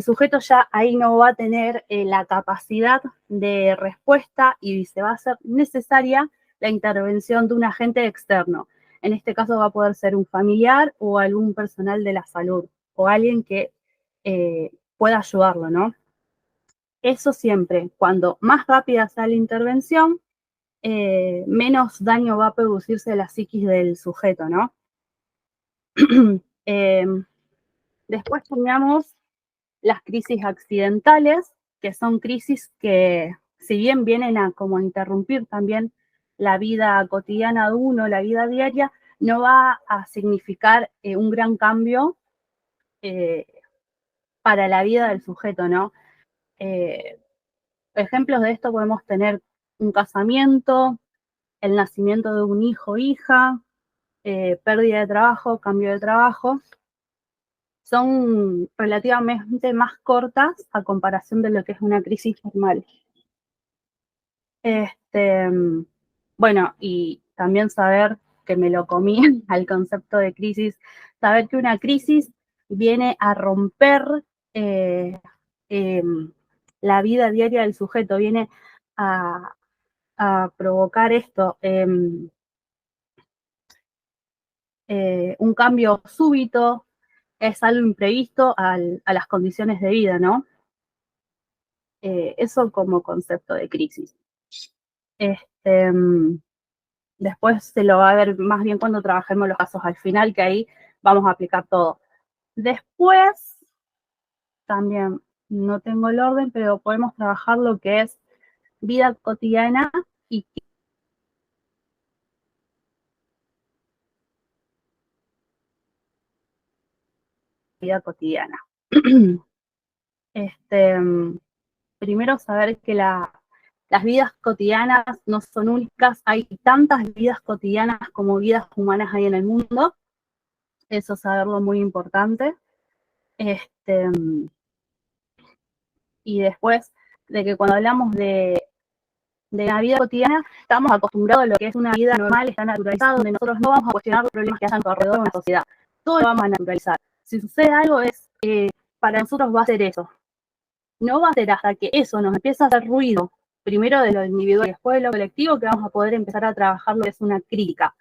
sujeto ya ahí no va a tener la capacidad de respuesta y se va a hacer necesaria la intervención de un agente externo. En este caso va a poder ser un familiar o algún personal de la salud o alguien que pueda ayudarlo, ¿no? Eso siempre, cuando más rápida sea la intervención, menos daño va a producirse a la psiquis del sujeto, ¿no? Después teníamos las crisis accidentales, que son crisis que, si bien vienen a como interrumpir también la vida cotidiana de uno, la vida diaria, no va a significar un gran cambio eh, para la vida del sujeto, ¿no? Ejemplos de esto podemos tener un casamiento, el nacimiento de un hijo o hija, pérdida de trabajo, cambio de trabajo. Son relativamente más cortas a comparación de lo que es una crisis normal. Bueno, y también saber que me lo comí al concepto de crisis, saber que una crisis viene a romper eh, eh, la vida diaria del sujeto, viene a, a provocar esto, un cambio súbito, es algo imprevisto a las condiciones de vida, ¿no? Eso como concepto de crisis. Después se lo va a ver más bien cuando trabajemos los casos al final, que ahí vamos a aplicar todo. Después, también no tengo el orden, pero podemos trabajar lo que es vida cotidiana y vida cotidiana. Primero saber que las vidas cotidianas no son únicas, hay tantas vidas cotidianas como vidas humanas hay en el mundo, eso saberlo muy importante. Y después de que cuando hablamos de la vida cotidiana, estamos acostumbrados a lo que es una vida normal, está naturalizado, donde nosotros no vamos a cuestionar los problemas que hayan alrededor de una sociedad. Todo lo vamos a naturalizar. Si sucede algo, para nosotros va a ser eso. No va a ser hasta que eso nos empieza a hacer ruido, primero de lo individual y después de lo colectivo, que vamos a poder empezar a trabajar lo que es una crítica.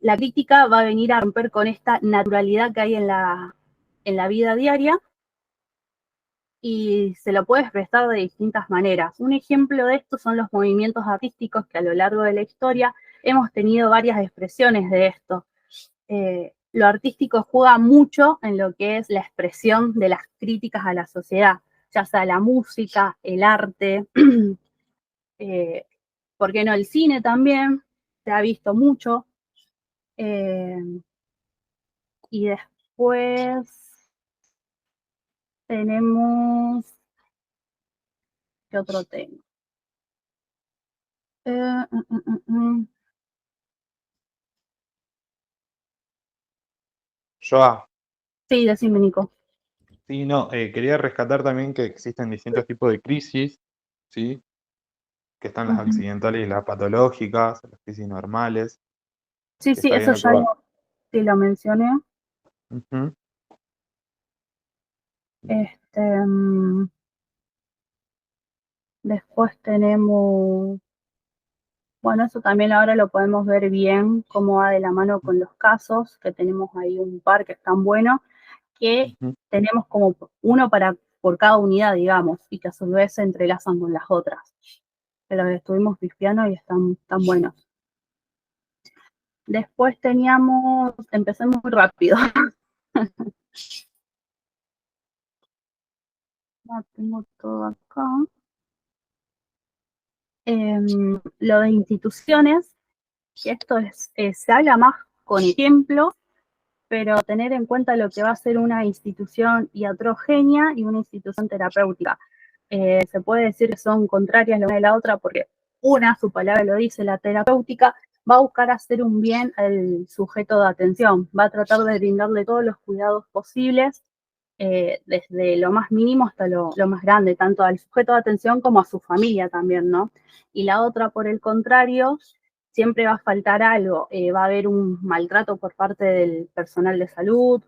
La crítica va a venir a romper con esta naturalidad que hay en la vida diaria y se lo puede expresar de distintas maneras. Un ejemplo de esto son los movimientos artísticos que a lo largo de la historia hemos tenido varias expresiones de esto. Lo artístico juega mucho en lo que es la expresión de las críticas a la sociedad, ya sea la música, el arte, ¿por qué no el cine también? Se ha visto mucho. Y después tenemos, ¿qué otro tema? Eh, mm, mm, mm. Joa, Sí, decime, Nico. sí, no, quería rescatar también que existen distintos tipos de crisis, ¿sí? Que están las Ujú. accidentales y las patológicas, las crisis normales, Sí, que sí, está eso viendo que ya sí lo mencioné. Ujú. Este, después tenemos, bueno, eso también ahora lo podemos ver bien, cómo va de la mano con los casos, que tenemos ahí un par que están buenos, que Ujú. tenemos como uno para por cada unidad, digamos, y que a su vez se entrelazan con las otras. Pero estuvimos pispeando y están buenos. Después teníamos, empecé muy rápido. Ya tengo todo acá. Lo de instituciones, que esto se habla más con ejemplos, pero tener en cuenta lo que va a ser una institución iatrogenia y una institución terapéutica. Se puede decir que son contrarias la una de la otra porque una, su palabra lo dice, la terapéutica, va a buscar hacer un bien al sujeto de atención, va a tratar de brindarle todos los cuidados posibles, desde lo más mínimo hasta lo más grande, tanto al sujeto de atención como a su familia también, ¿no? Y la otra, por el contrario, siempre va a faltar algo, va a haber un maltrato por parte del personal de salud,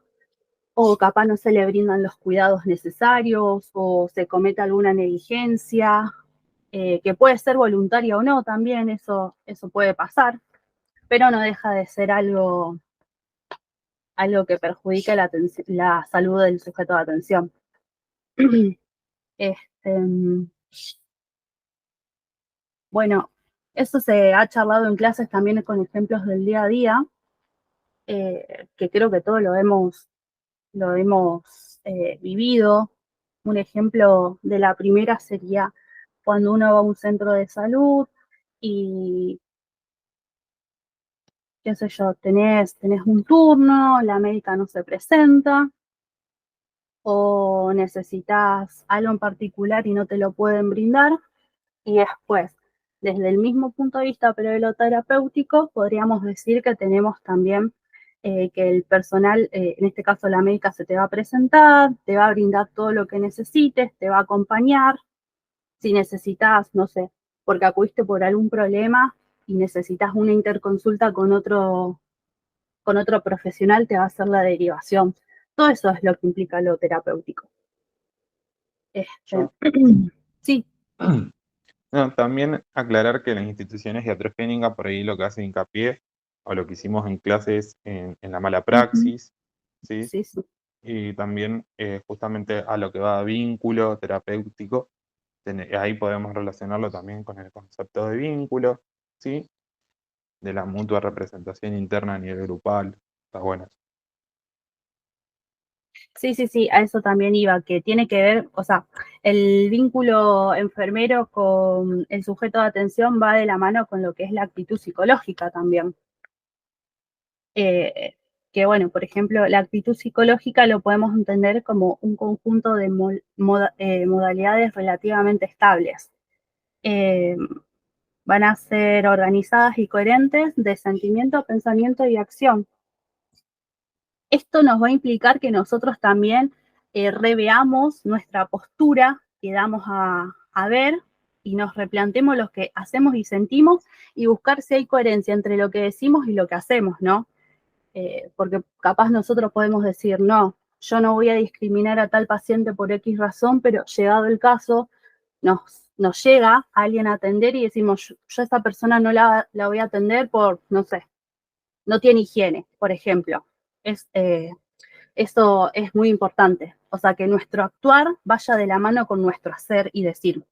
o capaz no se le brindan los cuidados necesarios, o se comete alguna negligencia, que puede ser voluntaria o no también, eso puede pasar, pero no deja de ser algo que perjudica la salud del sujeto de atención. Bueno, eso se ha charlado en clases también con ejemplos del día a día, que creo que todos lo hemos vivido. Un ejemplo de la primera sería cuando uno va a un centro de salud y, qué sé yo, tenés un turno, la médica no se presenta, o necesitas algo en particular y no te lo pueden brindar, y después, desde el mismo punto de vista, pero de lo terapéutico, podríamos decir que tenemos también que el personal, en este caso la médica, se te va a presentar, te va a brindar todo lo que necesites, te va a acompañar. Si necesitas, no sé, porque acudiste por algún problema y necesitas una interconsulta con otro profesional, te va a hacer la derivación. Todo eso es lo que implica lo terapéutico. Sí. No, también aclarar que las instituciones iatrogénicas por ahí lo que hacen hincapié, o lo que hicimos en clases en la mala praxis, ¿sí? Sí, sí. Y también justamente a lo que va a vínculo terapéutico, ahí podemos relacionarlo también con el concepto de vínculo, ¿sí? De la mutua representación interna a nivel grupal, está bueno. Sí, a eso también iba, que tiene que ver, o sea, el vínculo enfermero con el sujeto de atención va de la mano con lo que es la actitud psicológica también. Que bueno, por ejemplo, la actitud psicológica lo podemos entender como un conjunto de modalidades relativamente estables. Van a ser organizadas y coherentes de sentimiento, pensamiento y acción. Esto nos va a implicar que nosotros también reveamos nuestra postura que damos a ver y nos replanteemos lo que hacemos y sentimos y buscar si hay coherencia entre lo que decimos y lo que hacemos, ¿no? Porque capaz nosotros podemos decir, no, yo no voy a discriminar a tal paciente por X razón, pero llegado el caso, nos llega alguien a atender y decimos, yo a esa persona no la voy a atender por, no sé, no tiene higiene, por ejemplo. Eso es muy importante. O sea, que nuestro actuar vaya de la mano con nuestro hacer y decir.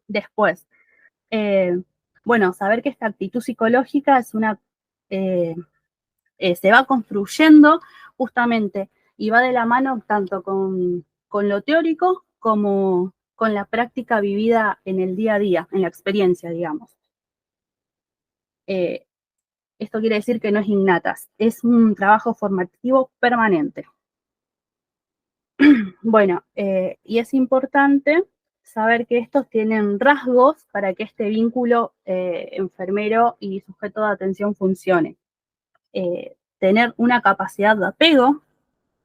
Después, bueno, saber que esta actitud psicológica es se va construyendo justamente y va de la mano tanto con lo teórico como con la práctica vivida en el día a día, en la experiencia, digamos. Esto quiere decir que no es innata, es un trabajo formativo permanente. Bueno, y es importante saber que estos tienen rasgos para que este vínculo enfermero y sujeto de atención funcione. Tener una capacidad de apego,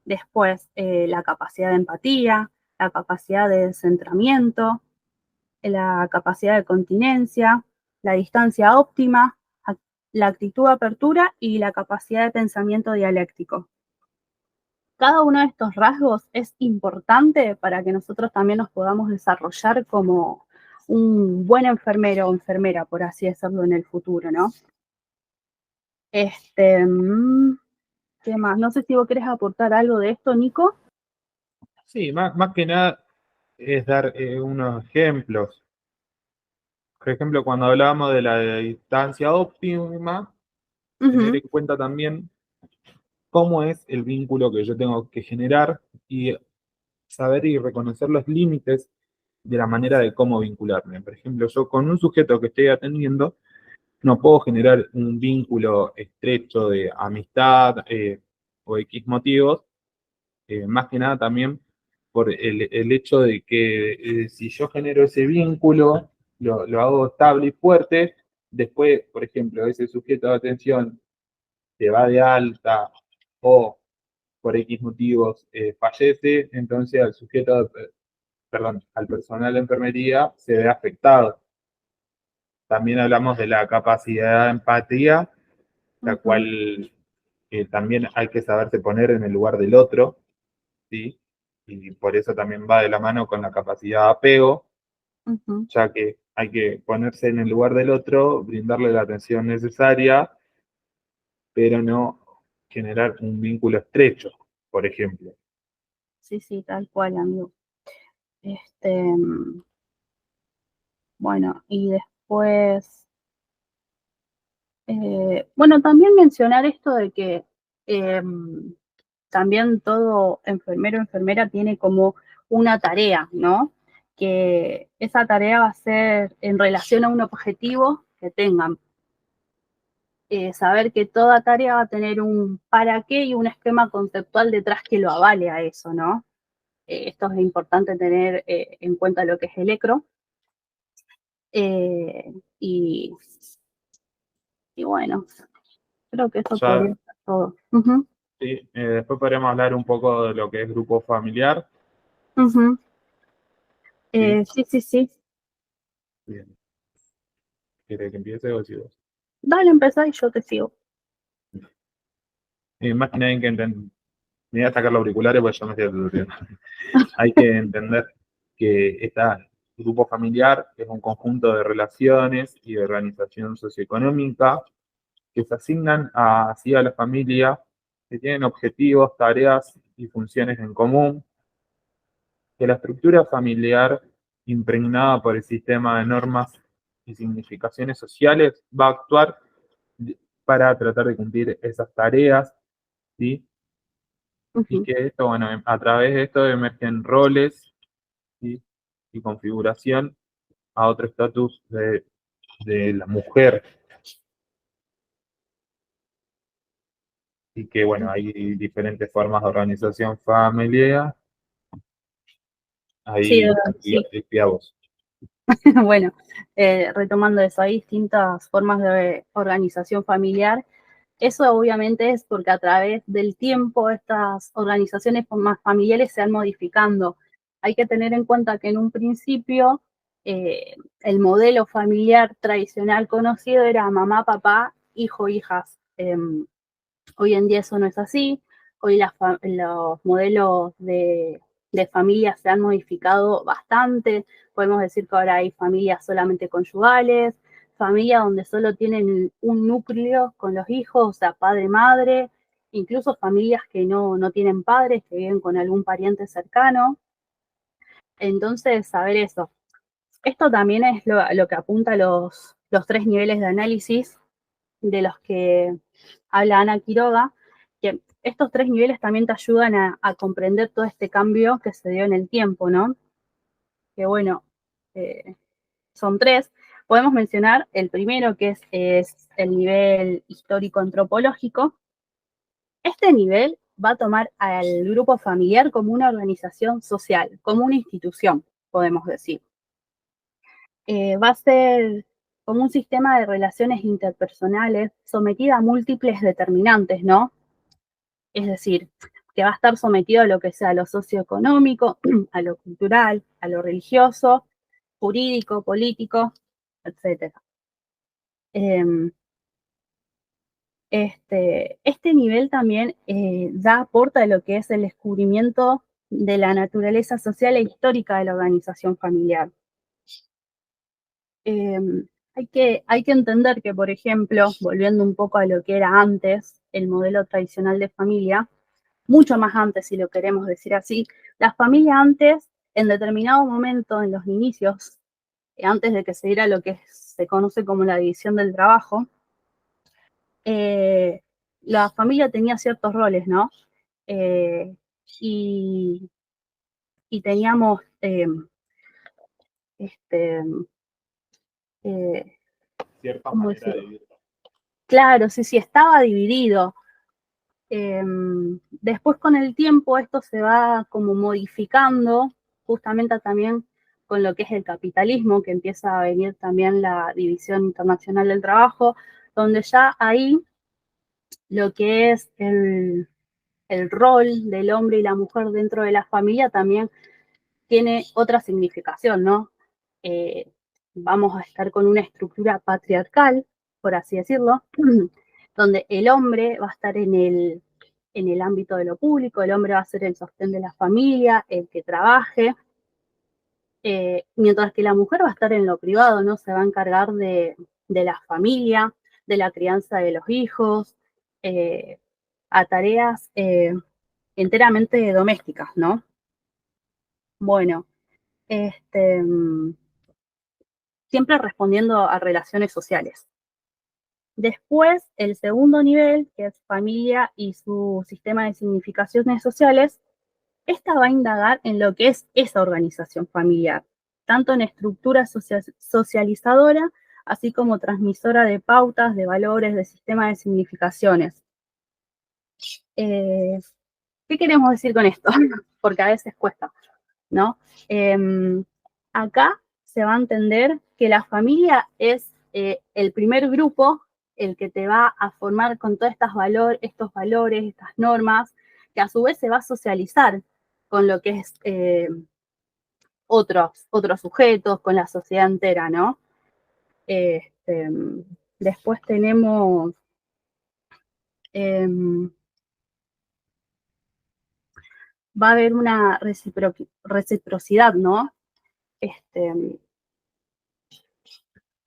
después la capacidad de empatía, la capacidad de centramiento, la capacidad de continencia, la distancia óptima, la actitud de apertura y la capacidad de pensamiento dialéctico. Cada uno de estos rasgos es importante para que nosotros también nos podamos desarrollar como un buen enfermero o enfermera, por así decirlo, en el futuro, ¿no? ¿Qué más? No sé si vos querés aportar algo de esto, Nico. Sí, más que nada es dar unos ejemplos. Por ejemplo, cuando hablábamos de la distancia óptima, tener Ujú, en cuenta también cómo es el vínculo que yo tengo que generar y saber y reconocer los límites de la manera de cómo vincularme. Por ejemplo, yo con un sujeto que estoy atendiendo no puedo generar un vínculo estrecho de amistad o X motivos, más que nada también por el hecho de que si yo genero ese vínculo, lo hago estable y fuerte, después, por ejemplo, ese sujeto de atención se va de alta o por X motivos fallece, entonces al sujeto, perdón, al personal de enfermería se ve afectado. También hablamos de la capacidad de empatía, la ujú, cual también hay que saberse poner en el lugar del otro, ¿sí? Y por eso también va de la mano con la capacidad de apego, ujú. ya que hay que ponerse en el lugar del otro, brindarle la atención necesaria, pero no generar un vínculo estrecho, por ejemplo. Sí, sí, tal cual, amigo. Este, bueno, y después, bueno, también mencionar esto de que también todo enfermero o enfermera tiene como una tarea, ¿no? Que esa tarea va a ser en relación a un objetivo que tengan. Saber que toda tarea va a tener un para qué y un esquema conceptual detrás que lo avale a eso, ¿no? Esto es importante tener en cuenta lo que es el ECRO. Eh, y, y, bueno, creo que eso podría Ya, ser todo. Uh-huh, sí, después podríamos hablar un poco de lo que es grupo familiar, uh-huh. ¿sí? Sí, sí, sí. Bien. ¿Quiere que empiece o sigo? Dale, empezá y yo te sigo. Más que nada hay que entender, me voy a sacar los auriculares porque yo me estoy aturdiendo. Hay que entender que este grupo familiar es un conjunto de relaciones y de organización socioeconómica que se asignan así a la familia, que tienen objetivos, tareas y funciones en común, que la estructura familiar impregnada por el sistema de normas y significaciones sociales va a actuar para tratar de cumplir esas tareas, ¿sí? Y Uh-huh. que esto, bueno, a través de esto emergen roles, ¿sí? Y configuración a otro estatus de la mujer. Y que, bueno, hay diferentes formas de organización familiar. Sí, Ahí, sí. vos. Bueno, retomando eso, hay distintas formas de organización familiar. Eso obviamente es porque a través del tiempo estas organizaciones más familiares se van modificando. Hay que tener en cuenta que en un principio el modelo familiar tradicional conocido era mamá, papá, hijo, hijas. Hoy en día eso no es así. Hoy los modelos de familia se han modificado bastante. Podemos decir que ahora hay familias solamente conyugales, familias donde solo tienen un núcleo con los hijos, o sea, padre, madre, incluso familias que no tienen padres, que viven con algún pariente cercano. Entonces, saber eso. Esto también es lo que apunta a los tres niveles de análisis de los que habla Ana Quiroga, que estos tres niveles también te ayudan a comprender todo este cambio que se dio en el tiempo, ¿no? Que bueno, eh, son tres. Podemos mencionar el primero, que es el nivel histórico-antropológico. Este nivel va a tomar al grupo familiar como una organización social, como una institución, podemos decir. Va a ser como un sistema de relaciones interpersonales sometida a múltiples determinantes, ¿no? Es decir, que va a estar sometido a lo que sea, a lo socioeconómico, a lo cultural, a lo religioso, jurídico, político, etcétera. Este nivel también da aporta a lo que es el descubrimiento de la naturaleza social e histórica de la organización familiar. Eh, hay que entender que, por ejemplo, volviendo un poco a lo que era antes, el modelo tradicional de familia, mucho más antes, si lo queremos decir así, la familia antes, en determinado momento, en los inicios, antes de que se diera lo que se conoce como la división del trabajo, la familia tenía ciertos roles, ¿no? Y, y teníamos Cierta ¿cómo manera de decirlo? vivir. Claro, sí, sí, estaba dividido. Después con el tiempo esto se va como modificando, justamente también con lo que es el capitalismo, que empieza a venir también la División Internacional del Trabajo, donde ya ahí lo que es el rol del hombre y la mujer dentro de la familia también tiene otra significación, ¿no? Eh, Vamos a estar con una estructura patriarcal, por así decirlo, donde el hombre va a estar en el ámbito de lo público, el hombre va a ser el sostén de la familia, el que trabaje, mientras que la mujer va a estar en lo privado, ¿no? Se va a encargar de la familia, de la crianza de los hijos, eh, a tareas enteramente domésticas, ¿no? Bueno, este, siempre respondiendo a relaciones sociales. Después, el segundo nivel, que es familia y su sistema de significaciones sociales, esta va a indagar en lo que es esa organización familiar, tanto en estructura socializadora, así como transmisora de pautas, de valores, de sistema de significaciones. ¿Qué queremos decir con esto? Porque a veces cuesta, ¿no? Acá se va a entender que la familia es el primer grupo, el que te va a formar con todos estos valores, estas normas, que a su vez se va a socializar con lo que es otros sujetos, con la sociedad entera, ¿no? Este, después tenemos va a haber una reciprocidad, ¿no? Este,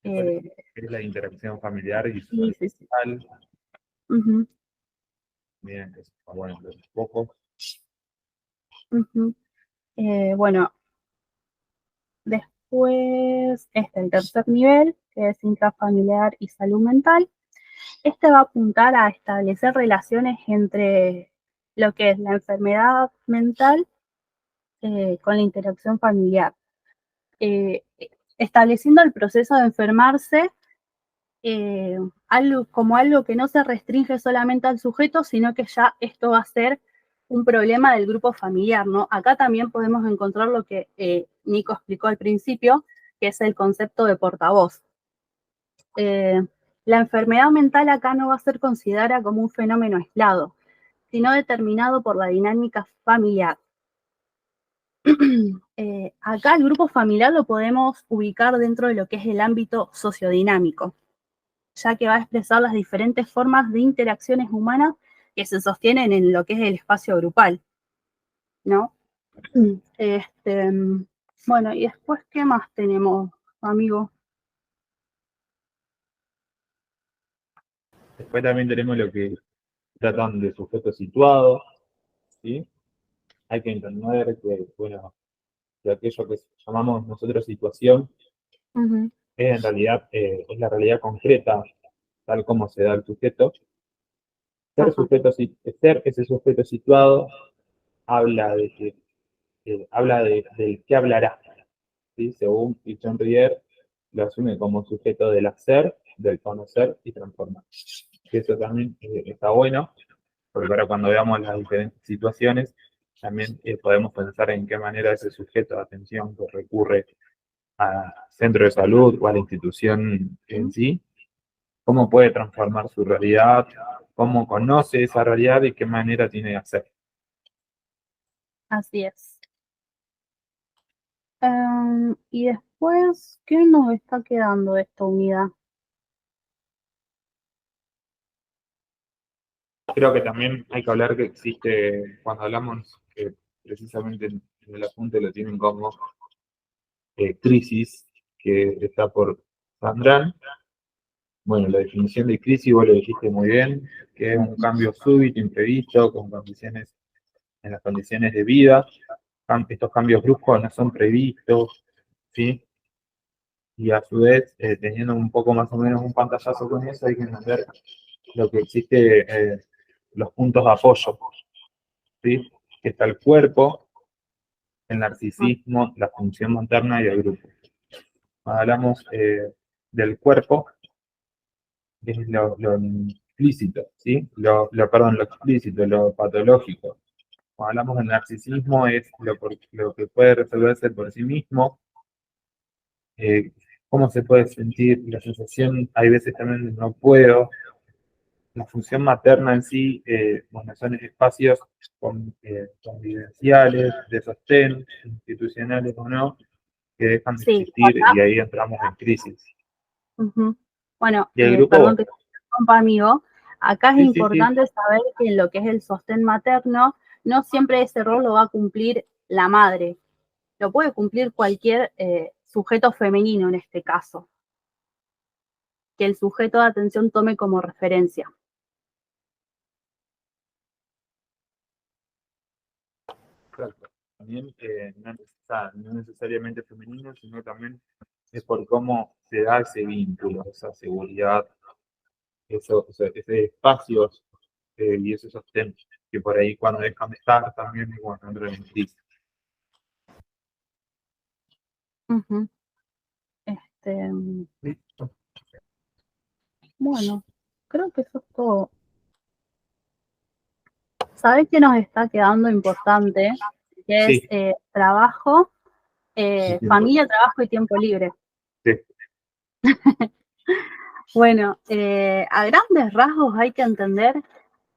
Es la interacción familiar y sí, sí, sí. social. Uh-huh, Bien, eso está bueno, los pocos. uh-huh. Bueno, después el tercer nivel, que es intrafamiliar y salud mental. Este va a apuntar a establecer relaciones entre lo que es la enfermedad mental con la interacción familiar, eh, estableciendo el proceso de enfermarse como algo que no se restringe solamente al sujeto, sino que ya esto va a ser un problema del grupo familiar, ¿no? Acá también podemos encontrar lo que Nico explicó al principio, que es el concepto de portavoz. La enfermedad mental acá no va a ser considerada como un fenómeno aislado, sino determinado por la dinámica familiar. Acá el grupo familiar lo podemos ubicar dentro de lo que es el ámbito sociodinámico, ya que va a expresar las diferentes formas de interacciones humanas que se sostienen en lo que es el espacio grupal, ¿no? Bueno, y después, ¿qué más tenemos, amigo? Después también tenemos lo que tratan de sujetos situados, ¿sí? Hay que entender que, bueno, que aquello que llamamos nosotros situación Uh-huh. es en realidad es la realidad concreta, tal como se da el sujeto. Ajá. Ser ese sujeto situado habla de que habla del que hablará, ¿sí? Según Pichon Rier, lo asume como sujeto del hacer, del conocer y transformar. Que eso también está bueno, porque ahora cuando veamos las diferentes situaciones, también podemos pensar en qué manera ese sujeto de atención que recurre al centro de salud o a la institución en sí, cómo puede transformar su realidad, cómo conoce esa realidad y qué manera tiene de hacer. Así es. Y después, ¿qué nos está quedando de esta unidad? Creo que también hay que hablar que existe, cuando hablamos, precisamente en el apunte lo tienen como crisis, que está por Sandrán. Bueno, la definición de crisis vos lo dijiste muy bien, que es un cambio súbito, imprevisto, con condiciones en las condiciones de vida. Estos cambios bruscos no son previstos, ¿sí? Y a su vez, teniendo un poco más o menos un pantallazo con eso, hay que entender lo que existe, los puntos de apoyo, ¿sí? Que está el cuerpo, el narcisismo, la función materna y el grupo. Cuando hablamos del cuerpo, es lo implícito, ¿sí? Perdón, lo explícito, lo patológico. Cuando hablamos del narcisismo, es lo que puede resolverse por sí mismo, eh, cómo se puede sentir, la sensación, hay veces también de no puedo. La función materna en sí, bueno, son espacios convivenciales, de sostén, institucionales o no, que dejan de Sí, existir y ahí entramos en crisis. ujú. Bueno, Y el perdón grupo, que te interrumpa, amigo. Acá es sí, sí, sí, importante saber que en lo que es el sostén materno, no siempre ese rol lo va a cumplir la madre, lo puede cumplir cualquier sujeto femenino en este caso, que el sujeto de atención tome como referencia. claro. También no necesariamente femenino, sino también es por cómo se da ese vínculo, esa seguridad, ese espacios y ese sostén, que por ahí cuando dejan de estar también es cuando entran en crisis. Ujú. Listo. Bueno, creo que eso es todo. ¿Sabés qué nos está quedando importante? Que es Sí, trabajo, el tiempo. familia, trabajo y tiempo libre. Sí, Bueno, a grandes rasgos hay que entender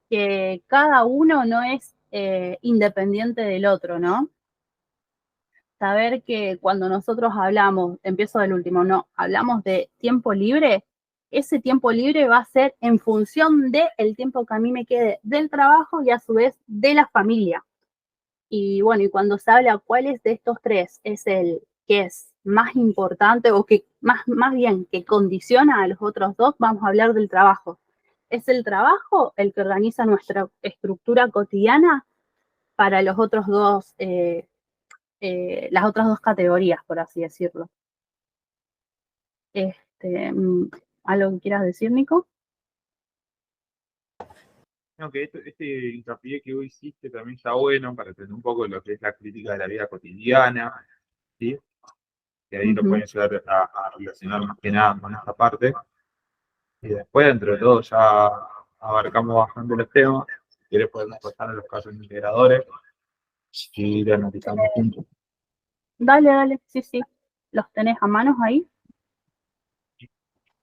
que cada uno no es independiente del otro, ¿no? Saber que cuando nosotros hablamos, empiezo del último, no, hablamos de tiempo libre, ese tiempo libre va a ser en función del tiempo que a mí me quede del trabajo y a su vez de la familia. Y bueno, y cuando se habla cuáles de estos tres es el que es más importante o que más bien que condiciona a los otros dos, vamos a hablar del trabajo. ¿Es el trabajo el que organiza nuestra estructura cotidiana para los otros dos, las otras dos categorías, por así decirlo? ¿Algo que quieras decir, Nico? no, que este hincapié que hoy hiciste también está bueno para tener un poco lo que es la crítica de la vida cotidiana, ¿sí? Que ahí lo Ujú. pueden llegar a relacionar más que nada con esta parte. Y después, dentro de todo, ya abarcamos bastante los temas. Si quieres, podemos pasar a los casos integradores y ir analizando juntos. Dale, dale, sí, sí. ¿Los tenés a manos ahí?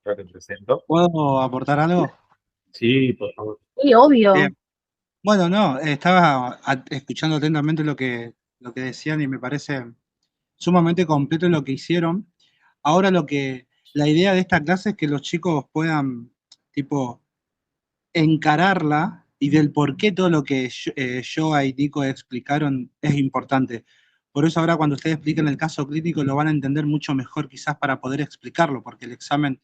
Ya te presento. ¿Puedo aportar algo? Sí, por favor. Sí, obvio. Bien. Bueno, no, estaba escuchando atentamente lo que decían y me parece sumamente completo lo que hicieron. Ahora la idea de esta clase es que los chicos puedan, tipo, encararla y del por qué todo lo que yo y Nico explicaron es importante. Por eso ahora cuando ustedes expliquen el caso clínico lo van a entender mucho mejor quizás para poder explicarlo, porque el examen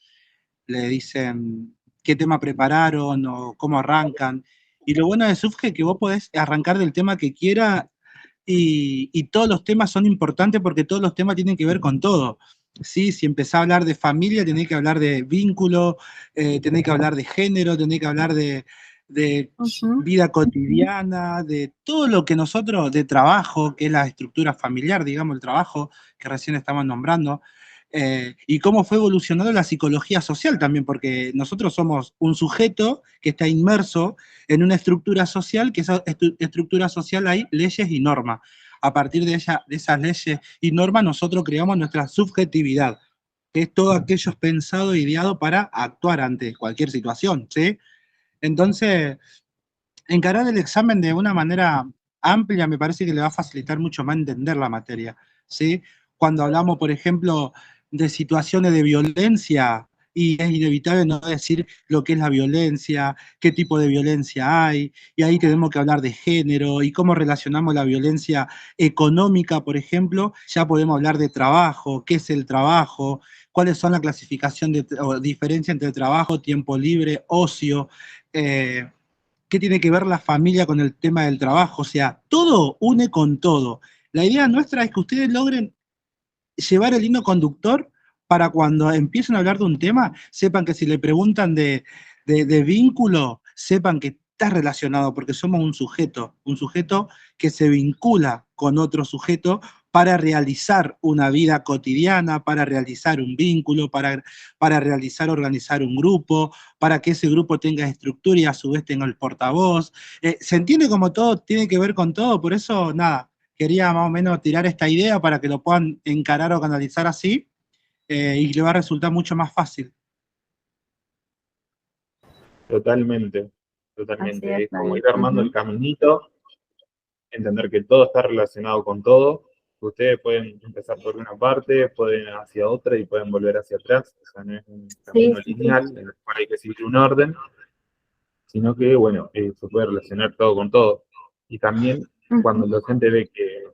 le dicen qué tema prepararon o cómo arrancan. Y lo bueno de SUFGE es que vos podés arrancar del tema que quiera y todos los temas son importantes porque todos los temas tienen que ver con todo. ¿Sí? Si empezás a hablar de familia, tenés que hablar de vínculo, tenés que hablar de género, tenés que hablar de Ujú. vida cotidiana, de todo lo que nosotros, de trabajo, que es la estructura familiar, digamos, el trabajo que recién estamos nombrando, y cómo fue evolucionando la psicología social también, porque nosotros somos un sujeto que está inmerso en una estructura social, que esa estructura social hay leyes y normas. A partir de esas leyes y normas nosotros creamos nuestra subjetividad, que es todo aquello pensado e ideado para actuar ante cualquier situación, ¿sí? Entonces, encarar el examen de una manera amplia me parece que le va a facilitar mucho más entender la materia, ¿sí? Cuando hablamos, por ejemplo, de situaciones de violencia, y es inevitable no decir lo que es la violencia, qué tipo de violencia hay, y ahí tenemos que hablar de género y cómo relacionamos la violencia económica, por ejemplo, ya podemos hablar de trabajo, qué es el trabajo, cuáles son la clasificación o diferencia entre trabajo, tiempo libre, ocio, qué tiene que ver la familia con el tema del trabajo, o sea, todo une con todo. La idea nuestra es que ustedes logren llevar el hilo conductor para cuando empiecen a hablar de un tema, sepan que si le preguntan de vínculo, sepan que está relacionado, porque somos un sujeto que se vincula con otro sujeto para realizar una vida cotidiana, para realizar un vínculo, para realizar, organizar un grupo, para que ese grupo tenga estructura y a su vez tenga el portavoz. ¿Se entiende como todo tiene que ver con todo? Por eso, nada, quería más o menos tirar esta idea para que lo puedan encarar o canalizar así, y le va a resultar mucho más fácil. Totalmente, Así totalmente. es, Es como Dani. ir armando el caminito, entender que todo está relacionado con todo. Ustedes pueden empezar por una parte, pueden ir hacia otra y pueden volver hacia atrás. O sea, no es un Sí, camino sí, sí. lineal en el cual hay que seguir un orden, sino que, bueno, se puede relacionar todo con todo. Y también cuando el docente ve que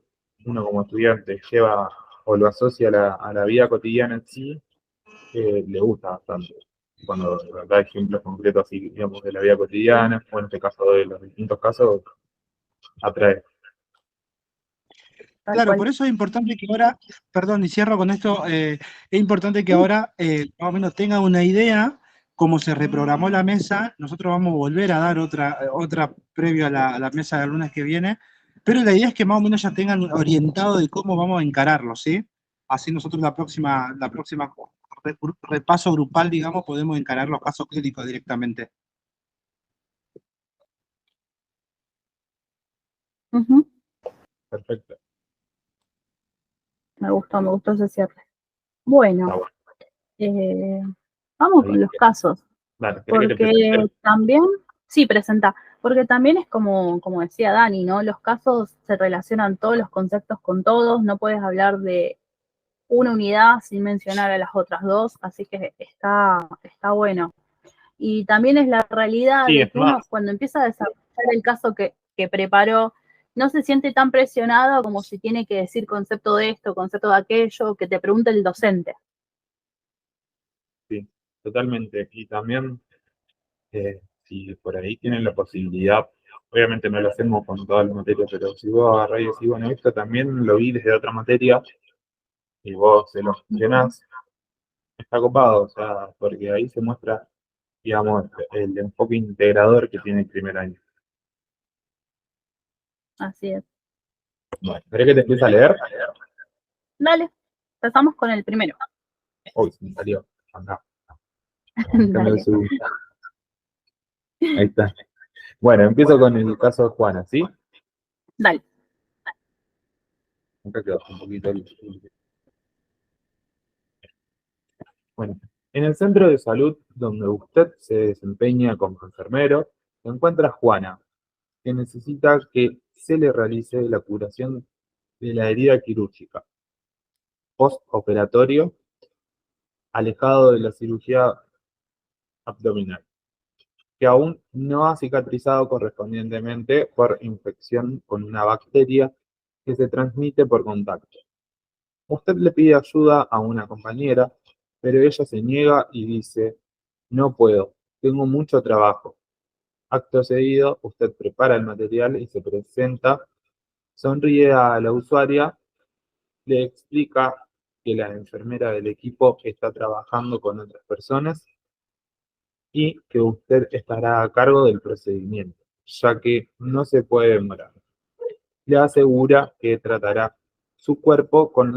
uno como estudiante lleva o lo asocia a la vida cotidiana en sí, le gusta bastante. Cuando da ejemplos concretos así, digamos, de la vida cotidiana, o en este caso de los distintos casos, atrae. Tal Claro, cual. por eso es importante que ahora, perdón, y cierro con esto, es importante que ahora más o menos tengan una idea cómo se reprogramó la mesa. Nosotros vamos a volver a dar otra previo a la mesa del lunes que viene, pero la idea es que más o menos ya tengan orientado de cómo vamos a encararlo, ¿sí? Así nosotros la próxima repaso grupal, digamos, podemos encarar los casos clínicos directamente. Ujú. Perfecto. Me gustó ese cierre. Está Bueno, bueno. vamos con Ahí, los casos, dale, ¿querés que te porque presente? también, sí, presenta, porque también es como decía Dani, ¿no? Los casos se relacionan todos los conceptos con todos, no puedes hablar de una unidad sin mencionar a las otras dos, así que está bueno. Y también es la realidad Sí, de es que uno más. cuando empieza a desarrollar el caso que preparó, no se siente tan presionado como si tiene que decir concepto de esto, concepto de aquello, que te pregunte el docente. Sí, totalmente. Y también, si por ahí tienen la posibilidad, obviamente no lo hacemos con todas las materias, pero si vos agarrás y decís, bueno, esto también lo vi desde otra materia, y vos se lo mencionás, está copado, o sea, porque ahí se muestra, digamos, el enfoque integrador que tiene el primer año. Así es. Bueno, ¿querés que te empiece a leer? Dale, empezamos con el primero. Uy, se me salió. Acá. Déjame Dale, subir. Ahí está. Bueno, empiezo con el caso de Juana, ¿sí? dale. Acá quedó un poquito. Bueno, en el centro de salud donde usted se desempeña como enfermero, se encuentra Juana, que necesita que se le realice la curación de la herida quirúrgica postoperatorio, alejado de la cirugía abdominal, que aún no ha cicatrizado correspondientemente por infección con una bacteria que se transmite por contacto. Usted le pide ayuda a una compañera, pero ella se niega y dice, no puedo, tengo mucho trabajo. Acto seguido, usted prepara el material y se presenta, sonríe a la usuaria, le explica que la enfermera del equipo está trabajando con otras personas y que usted estará a cargo del procedimiento, ya que no se puede demorar. Le asegura que tratará su cuerpo con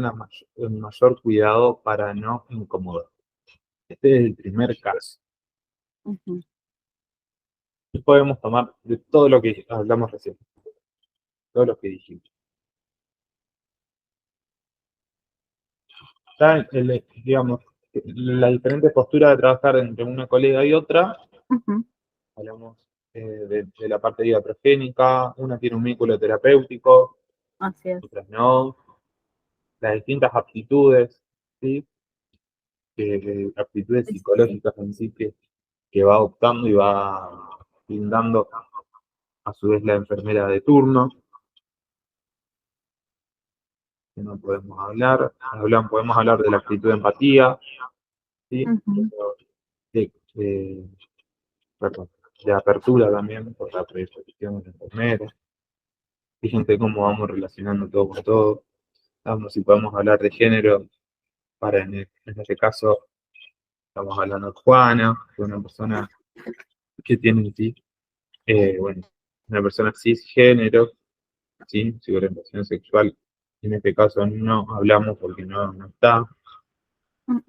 el mayor cuidado para no incomodar. Este es el primer caso. Ujú. Y podemos tomar de todo lo que hablamos recién, todo lo que dijimos. Está digamos, la diferente postura de trabajar entre una colega y otra. Ujú. Hablamos de la parte iatrogénica, una tiene un vínculo terapéutico, Así es. otras no, las distintas aptitudes, ¿sí? Aptitudes Sí, sí, sí. psicológicas en sí que va adoptando y va brindando a su vez la enfermera de turno, que no podemos hablar, podemos hablar de la actitud de empatía, ¿sí? Ujú. De- de- perdón. de apertura también por la predisposición del enfermero. Fíjense cómo vamos relacionando todo con todo. Vamos, si podemos hablar de género, en este caso estamos hablando de Juana, de una persona que tiene sí, bueno, una persona cisgénero, ¿sí? Su orientación sexual, en este caso no hablamos porque no está. Bueno,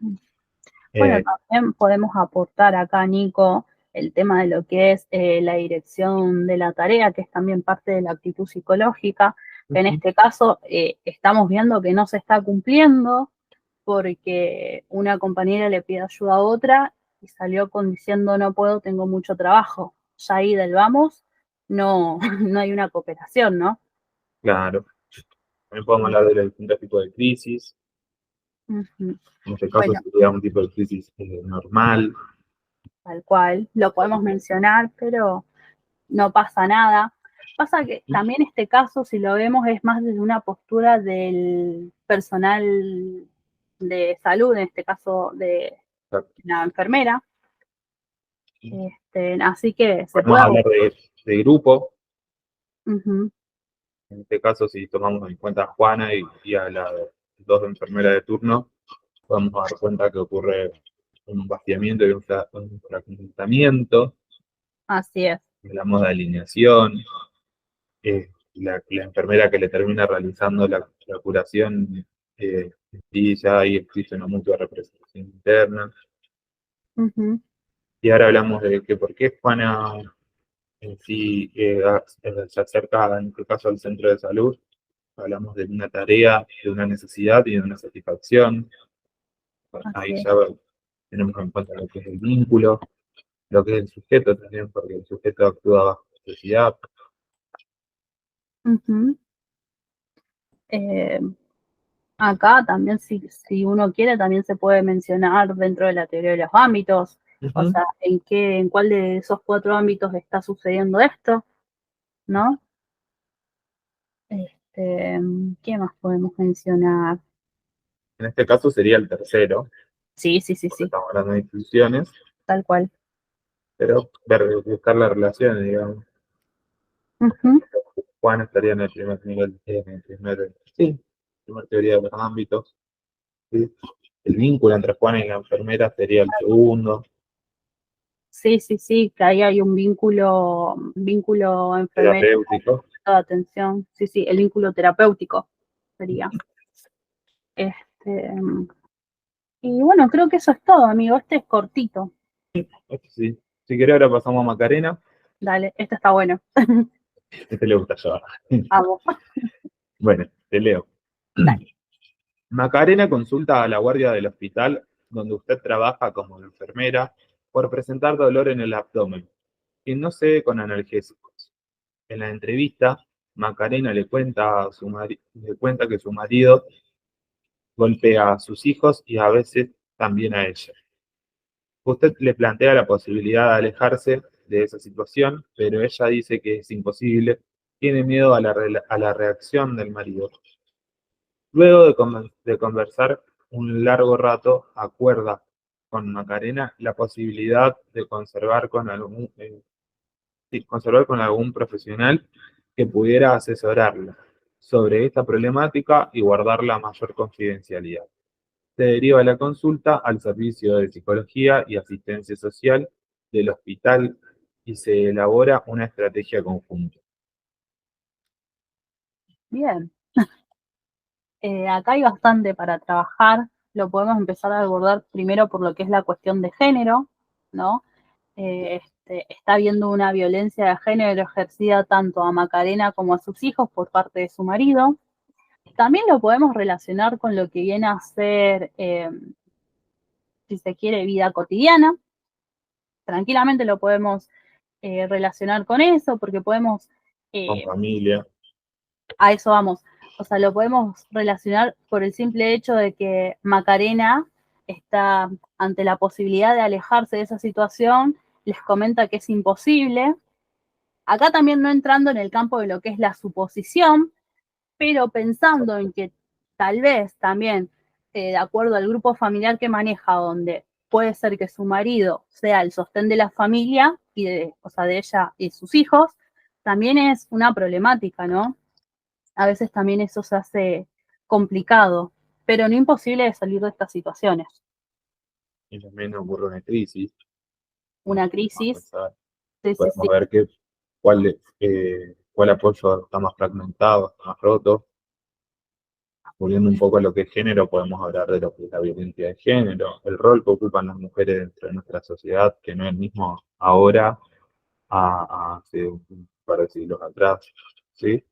Eh, también podemos aportar acá, Nico, el tema de lo que es la dirección de la tarea, que es también parte de la actitud psicológica, que en este caso estamos viendo que no se está cumpliendo porque una compañera le pide ayuda a otra y salió diciendo no puedo, tengo mucho trabajo. Ya ahí del vamos, no, no hay una cooperación, ¿no? claro, también podemos hablar de los distintos tipos de crisis. Ujú. En este caso Bueno, sería un tipo de crisis normal. tal cual, lo podemos mencionar, pero no pasa nada. Pasa que también este caso, si lo vemos, es más desde una postura del personal de salud, en este caso de la enfermera. Así que se Podemos puede. hablar de grupo. Uh-huh. En este caso, si tomamos en cuenta a Juana y a las dos enfermeras de turno, podemos dar cuenta que ocurre un vaciamiento y un fragmentamiento. Así es. Hablamos de alineación. La enfermera que le termina realizando la curación, sí, ya ahí existe una mutua representación interna. Uh-huh. Y ahora hablamos de que por qué Juana en sí se acerca, en este caso, al centro de salud. Hablamos de una tarea, de una necesidad y de una satisfacción. Ahí Así ya tenemos en cuenta lo que es el vínculo, lo que es el sujeto también, porque el sujeto actúa bajo necesidad. uh-huh. Acá también, si uno quiere, también se puede mencionar dentro de la teoría de los ámbitos, o sea, en cuál de esos 4 ámbitos está sucediendo esto, ¿no? ¿Qué más podemos mencionar? En este caso sería el tercero, Sí, porque estamos hablando de instituciones, tal cual. pero buscar la relación, digamos. Uh-huh. Juan estaría en el primer nivel, primer teoría de los ámbitos. ¿Sí? El vínculo entre Juan y la enfermera sería el segundo. Sí, que ahí hay un vínculo enfermero, Terapéutico. atención, sí, el vínculo terapéutico sería. Este, y bueno, creo que eso es todo, amigo, este es cortito. Sí. Si querés ahora pasamos a Macarena. Dale, este está bueno. Este le gusta llevar. Vamos. Bueno, te leo. Dale. Macarena consulta a la guardia del hospital donde usted trabaja como enfermera por presentar dolor en el abdomen y no cede con analgésicos. En la entrevista, Macarena le cuenta que su marido golpea a sus hijos y a veces también a ella. Usted le plantea la posibilidad de alejarse de esa situación, pero ella dice que es imposible, tiene miedo a la reacción del marido. Luego de conversar un largo rato, acuerda con Macarena la posibilidad de conservar con algún profesional que pudiera asesorarla sobre esta problemática y guardar la mayor confidencialidad. Se deriva la consulta al servicio de psicología y asistencia social del hospital y se elabora una estrategia conjunta. Bien. Acá hay bastante para trabajar. Lo podemos empezar a abordar primero por lo que es la cuestión de género, ¿no? Está habiendo una violencia de género ejercida tanto a Macarena como a sus hijos por parte de su marido. También lo podemos relacionar con lo que viene a ser, si se quiere, vida cotidiana. Tranquilamente lo podemos relacionar con eso, porque podemos, Con familia. a eso vamos, o sea, lo podemos relacionar por el simple hecho de que Macarena está ante la posibilidad de alejarse de esa situación, les comenta que es imposible. Acá también no entrando en el campo de lo que es la suposición, pero pensando en que tal vez también, de acuerdo al grupo familiar que maneja, donde puede ser que su marido sea el sostén de la familia, o sea, de ella y sus hijos, también es una problemática, ¿no? A veces también eso se hace complicado, pero no imposible de salir de estas situaciones. Y también ocurre una crisis. Una Vamos a crisis, pensar, sí, sí, podemos sí, ver cuál apoyo está más fragmentado, está más roto. Volviendo un poco a lo que es género, podemos hablar de lo que es la violencia de género, el rol que ocupan las mujeres dentro de nuestra sociedad, que no es el mismo ahora a hace un par de siglos atrás, ¿sí?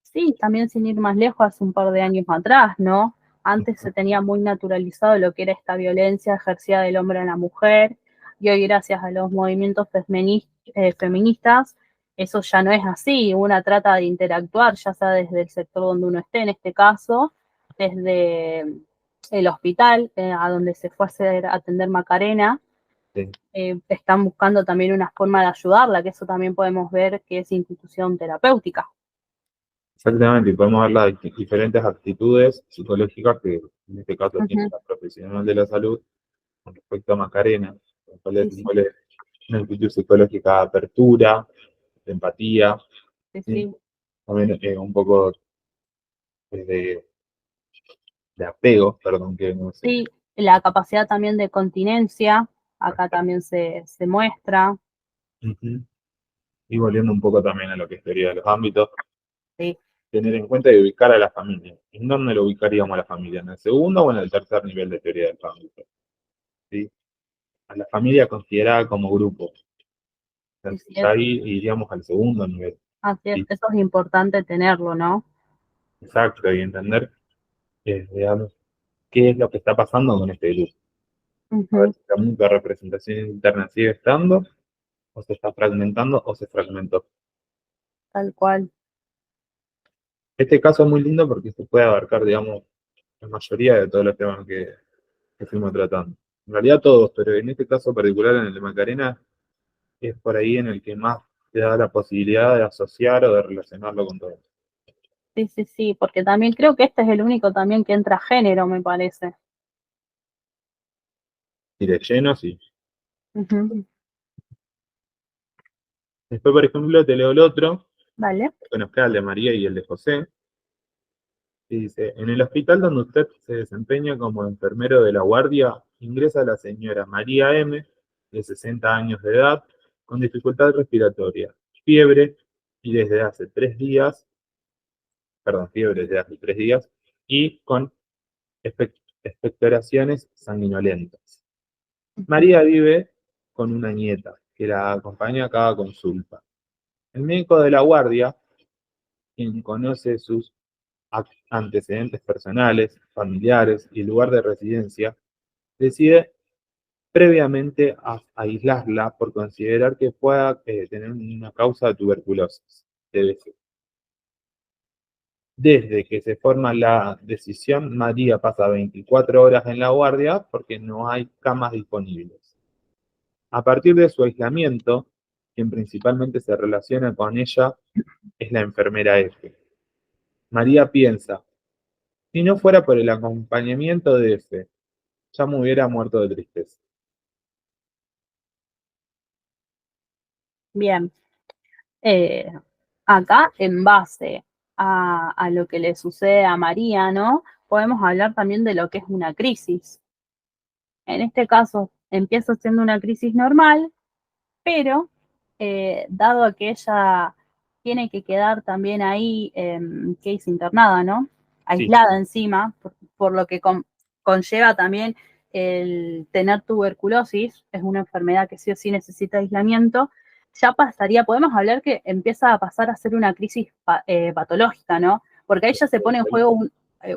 sí, también sin ir más lejos, hace un par de años atrás, ¿no? Antes se tenía muy naturalizado lo que era esta violencia ejercida del hombre a la mujer, y hoy gracias a los movimientos feministas, eso ya no es así, una trata de interactuar, ya sea desde el sector donde uno esté, en este caso, desde el hospital, a donde se fue a atender Macarena, Sí. están buscando también una forma de ayudarla, que eso también podemos ver que es institución terapéutica. Exactamente, y podemos ver las diferentes actitudes psicológicas que en este caso tiene Ujú. la profesional de la salud con respecto a Macarena, con cual Sí, es sí, una actitud psicológica de apertura, de empatía, sí, ¿sí? sí. También un poco de, de apego, perdón, que no sé. Sí, la capacidad también de continencia, acá también se muestra. Ujú. Y volviendo un poco también a lo que es teoría de los ámbitos, Sí, tener en cuenta y ubicar a la familia. ¿En dónde lo ubicaríamos a la familia? ¿En el segundo o en el tercer nivel de teoría del ámbito? ¿Sí? A la familia considerada como grupo. sí, sí, Ya ahí iríamos al segundo nivel. así es, ¿Sí? eso es importante tenerlo, ¿no? Exacto, y entender, digamos, qué es lo que está pasando con este grupo. A ver Ujú, si la mutua representación interna sigue estando, o se está fragmentando, o se fragmentó. tal cual. Este caso es muy lindo porque se puede abarcar, digamos, la mayoría de todos los temas que fuimos tratando. En realidad todos, pero en este caso particular, en el de Macarena, es por ahí en el que más te da la posibilidad de asociar o de relacionarlo con todo. Sí, sí, sí, porque también creo que este es el único también que entra a género, me parece. Y de lleno, sí. Ujú, Después, por ejemplo, te leo el otro, vale. que nos queda el de María y el de José, y dice, en el hospital donde usted se desempeña como enfermero de la guardia, ingresa la señora María M., de 60 años de edad, con dificultad respiratoria, fiebre, y desde hace 3 días, perdón, fiebre desde hace 3 días, y con expectoraciones sanguinolentas. Ujú. María vive con una nieta que la acompaña a cada consulta. El médico de la guardia, quien conoce sus antecedentes personales, familiares y lugar de residencia, decide previamente aislarla por considerar que pueda tener una causa de tuberculosis, TBC. Desde que se forma la decisión, María pasa 24 horas en la guardia porque no hay camas disponibles. A partir de su aislamiento, quien principalmente se relaciona con ella es la enfermera F. María piensa, si no fuera por el acompañamiento de F, ya me hubiera muerto de tristeza. Bien. Eh, acá, en base a lo que le sucede a María, ¿no? Podemos hablar también de lo que es una crisis. En este caso, empieza siendo una crisis normal, pero dado a que ella tiene que quedar también ahí, case internada, ¿no? Sí, Aislada encima, por lo que conlleva también el tener tuberculosis, es una enfermedad que sí o sí necesita aislamiento, ya pasaría, podemos hablar que empieza a pasar a ser una crisis patológica, ¿no? Porque ahí ya se pone en juego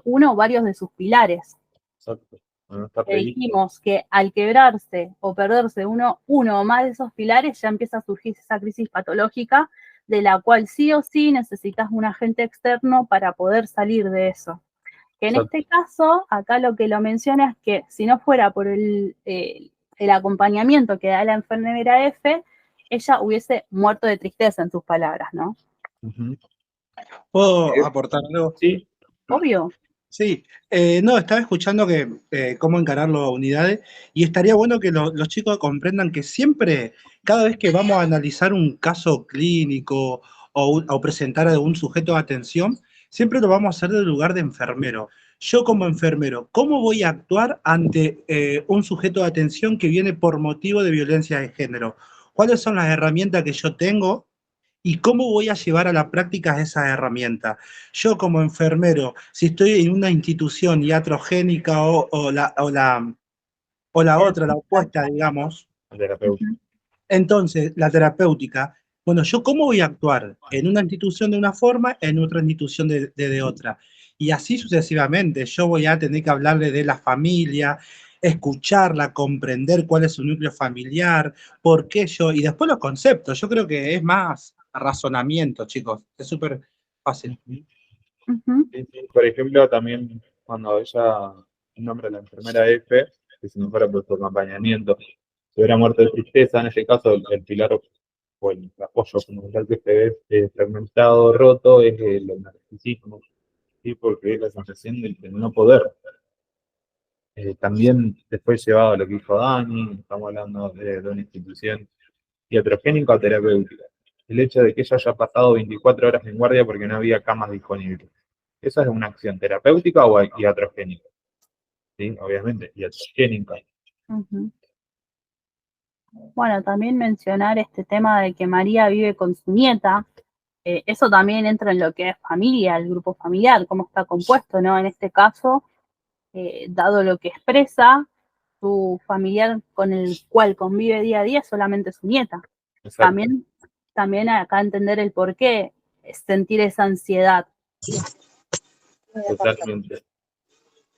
uno o varios de sus pilares. exacto. Bueno, está previsto. Dijimos que al quebrarse o perderse uno o más de esos pilares, ya empieza a surgir esa crisis patológica de la cual sí o sí necesitas un agente externo para poder salir de eso. Que en Exacto. este caso, acá lo que lo menciona es que si no fuera por el acompañamiento que da la enfermera F, ella hubiese muerto de tristeza en sus palabras, ¿no? Ujú. ¿Puedo aportar algo? Sí, Obvio. Sí, no, estaba escuchando que cómo encarar las unidades y estaría bueno que los chicos comprendan que siempre, cada vez que vamos a analizar un caso clínico o presentar a un sujeto de atención, siempre lo vamos a hacer del lugar de enfermero. Yo como enfermero, ¿cómo voy a actuar ante un sujeto de atención que viene por motivo de violencia de género? ¿Cuáles son las herramientas que yo tengo? ¿Y cómo voy a llevar a la práctica esas herramientas? Yo como enfermero, si estoy en una institución iatrogénica o la otra, la Terapeuta. opuesta, digamos, El terapeuta. Ujú, entonces la terapéutica, bueno, ¿yo cómo voy a actuar? En una institución de una forma, en otra institución de otra. Y así sucesivamente, yo voy a tener que hablarle de la familia, escucharla, comprender cuál es su núcleo familiar, por qué yo, y después los conceptos. Yo creo que es más razonamiento, chicos. Es súper fácil. Ujú. ujú. Sí, sí. Por ejemplo, también cuando ella nombra a la enfermera F, que si no fuera por su acompañamiento, se hubiera muerto de tristeza, en este caso el pilar o el apoyo fundamental que se ve fragmentado, roto, es el narcisismo, ¿sí? Porque es la sensación de no poder. También después llevado a lo que dijo Dani, estamos hablando de una institución iatrogénica o terapéutica. El hecho de que ella haya pasado 24 horas en guardia porque no había camas disponibles. ¿Esa es una acción terapéutica o iatrogénica? ¿Sí? Obviamente, iatrogénica. Ujú. Bueno, también mencionar este tema de que María vive con su nieta. Eso también entra en lo que es familia, el grupo familiar, cómo está compuesto, ¿no? En este caso, dado lo que expresa, su familiar con el cual convive día a día es solamente su nieta. Exacto, También, también acá entender el por qué, sentir esa ansiedad. totalmente.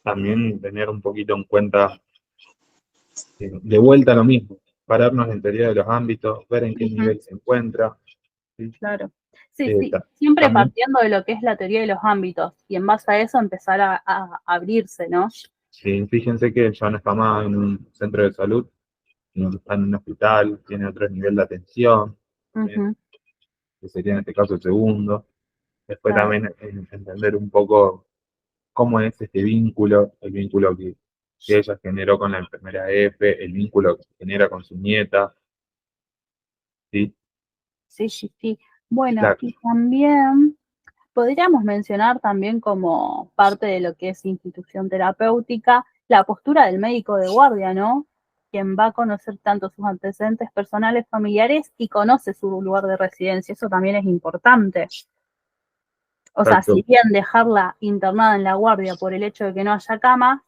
También tener un poquito en cuenta, de vuelta lo mismo, pararnos en teoría de los ámbitos, ver en qué Ujú, nivel se encuentra. ¿Sí? claro. Sí, sí, Ta- siempre también, partiendo de lo que es la teoría de los ámbitos y en base a eso empezar a abrirse, ¿no? sí, fíjense que ya no está más en un centro de salud, sino que está en un hospital, tiene otro nivel de atención, también, Ujú, que sería en este caso el segundo. Después claro. también entender un poco cómo es este vínculo, el vínculo que ella generó con la enfermera F, el vínculo que genera con su nieta, ¿sí? Sí, sí, sí. Bueno, La, y también podríamos mencionar también como parte de lo que es institución terapéutica, la postura del médico de guardia, ¿no? Quien va a conocer tanto sus antecedentes personales, familiares y conoce su lugar de residencia. Eso también es importante. O sea, si exacto, bien dejarla internada en la guardia por el hecho de que no haya cama,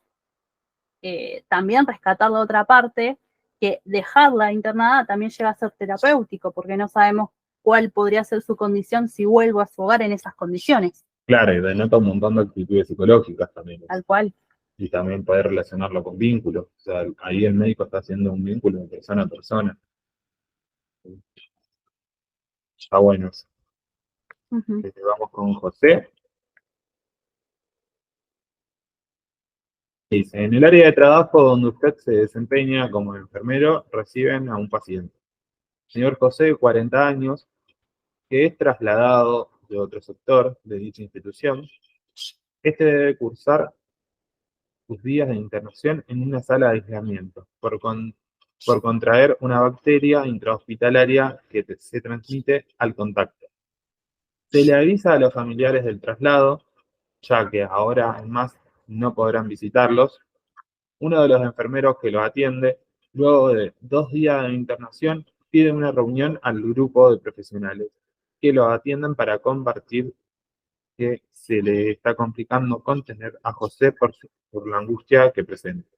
también rescatar la otra parte, que dejarla internada también llega a ser terapéutico, porque no sabemos cuál podría ser su condición si vuelvo a su hogar en esas condiciones, claro, y denota un montón de actitudes psicológicas también. tal cual. Y también poder relacionarlo con vínculos. O sea, ahí el médico está haciendo un vínculo de persona a persona. Está bueno eso. Ujú. Vamos con José. Dice, en el área de trabajo donde usted se desempeña como enfermero, reciben a un paciente. Señor José, de 40 años, que es trasladado de otro sector de dicha institución. Este debe cursar sus días de internación en una sala de aislamiento por contraer una bacteria intrahospitalaria que se transmite al contacto. Se le avisa a los familiares del traslado, ya que ahora en más no podrán visitarlos. Uno de los enfermeros que los atiende, luego de 2 días de internación, pide una reunión al grupo de profesionales que los atienden para compartir que se le está complicando contener a José por la angustia que presenta.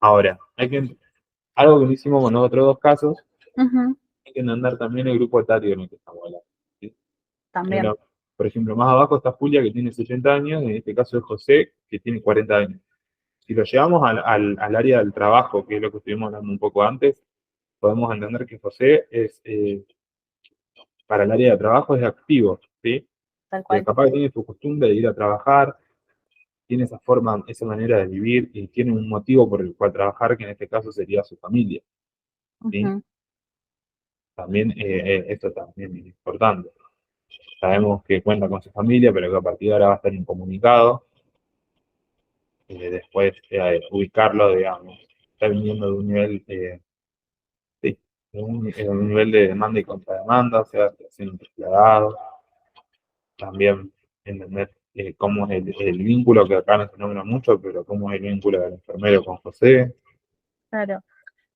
Ahora, algo que no hicimos con los otros dos casos, Ujú, hay que entender también el grupo etario en el que estamos hablando. ¿Sí? también, Por ejemplo, más abajo está Julia, que tiene 70 años, y en este caso es José, que tiene 40 años. Si lo llevamos al área del trabajo, que es lo que estuvimos hablando un poco antes, podemos entender que José para el área de trabajo es activo, ¿sí? tal Porque cual. capaz que tiene su costumbre de ir a trabajar, tiene esa forma, esa manera de vivir y tiene un motivo por el cual trabajar, que en este caso sería su familia, ¿sí? Ujú, También esto también es importante. Sabemos que cuenta con su familia, pero que a partir de ahora va a estar incomunicado. Después ubicarlo, digamos, está viniendo de un nivel, sí, de un nivel de demanda y contrademanda, o sea, está siendo trasladado. También entender cómo es el vínculo, que acá no se nombra mucho, pero cómo es el vínculo del enfermero con José. Claro.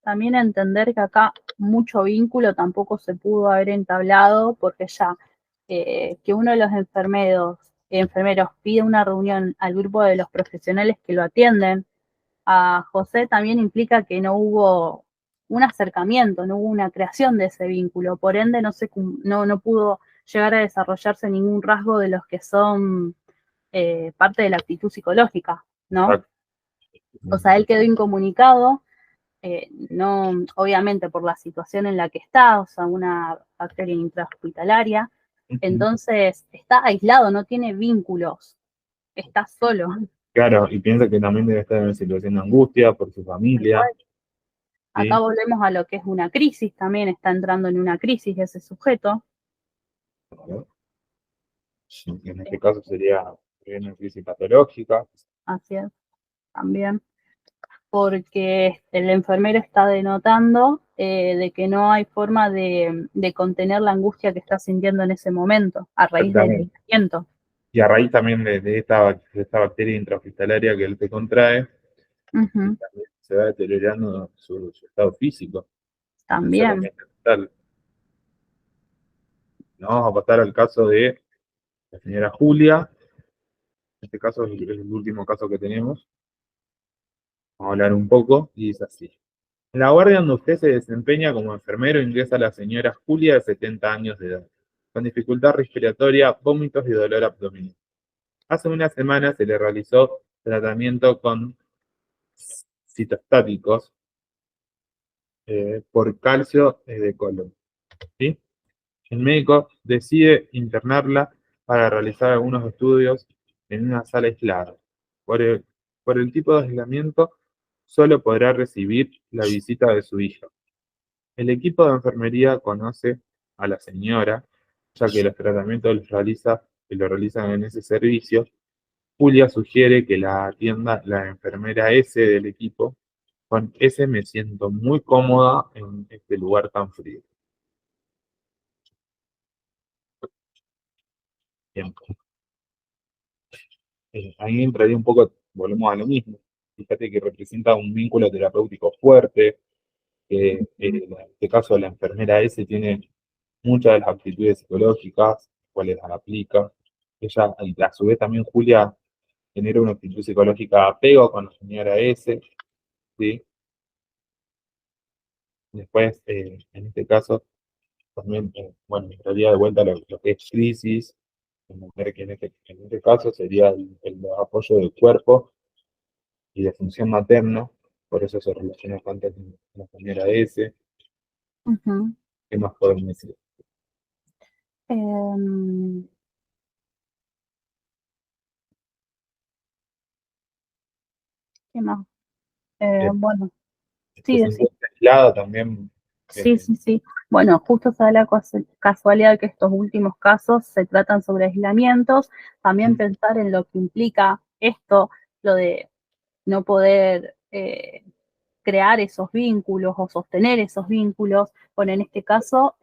También entender que acá mucho vínculo tampoco se pudo haber entablado porque ya que uno de los enfermeros pide una reunión al grupo de los profesionales que lo atienden a José también implica que no hubo un acercamiento, no hubo una creación de ese vínculo, por ende no pudo llegar a desarrollarse ningún rasgo de los que son parte de la actitud psicológica, ¿no? O sea, él quedó incomunicado, no, obviamente por la situación en la que está, o sea, una bacteria intrahospitalaria, entonces está aislado, no tiene vínculos, está solo. Claro, y piensa que también debe estar en una situación de angustia por su familia. Acá ¿Sí? volvemos a lo que es una crisis, también está entrando en una crisis ese sujeto. En este caso sería una crisis patológica. Así es, también, porque el enfermero está denotando de que no hay forma de contener la angustia que está sintiendo en ese momento, a raíz del Exactamente. aislamiento. Y a raíz también de esta bacteria intrahospitalaria que él te contrae, Ujú, también se va deteriorando su estado físico, no también. solamente mental. Nos vamos a pasar al caso de la señora Julia. Este caso es el último caso que tenemos. Vamos a hablar un poco y dice así. En la guardia donde usted se desempeña como enfermero ingresa la señora Julia de 70 años de edad, con dificultad respiratoria, vómitos y dolor abdominal. Hace una semana se le realizó tratamiento con citostáticos por calcio de colon. ¿Sí? El médico decide internarla para realizar algunos estudios en una sala aislada. Por el, por el tipo de aislamiento, solo podrá recibir la visita de su hija. El equipo de enfermería conoce a la señora, ya que los tratamientos los realizan en ese servicio. Julia sugiere que la atienda la enfermera S del equipo. Con S me siento muy cómoda en este lugar tan frío. Bien. Ahí entraría un poco, volvemos a lo mismo. Fíjate que representa un vínculo terapéutico fuerte, que en este caso la enfermera S tiene muchas de las aptitudes psicológicas, cuales las aplica. Ella, y a su vez también Julia genera una actitud psicológica de apego con la señora S, ¿sí? Después, en este caso, también, bueno, entraría de vuelta a lo que es crisis, entender que en este caso sería el apoyo del cuerpo y de función materna, por eso se relaciona tanto con la señora S. Ujú. ¿Qué más podemos decir? Em, ¿Qué más? Eh, Bueno, Se sí, sintió aislada también. sí, sí, sí. Bueno, justo se da la casualidad que estos últimos casos se tratan sobre aislamientos. También pensar en lo que implica esto, lo de no poder crear esos vínculos o sostener esos vínculos. Bueno, en este caso,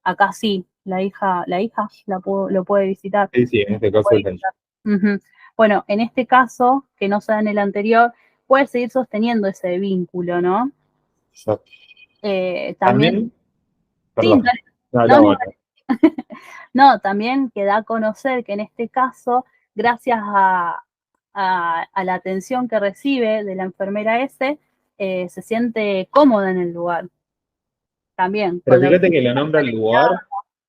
acá sí, lo puede visitar. Sí, sí, en este Lo caso puede es la visitar. Ujú. Bueno, en este caso, que no sea en el anterior, puede seguir sosteniendo ese vínculo, ¿no? exacto. También, También, sí, perdón, no, no, no, no, bueno, no, también que da a conocer que en este caso, gracias a la atención que recibe de la enfermera S, se siente cómoda en el lugar. También, pero con lo que fíjate que lo nombra el lugar,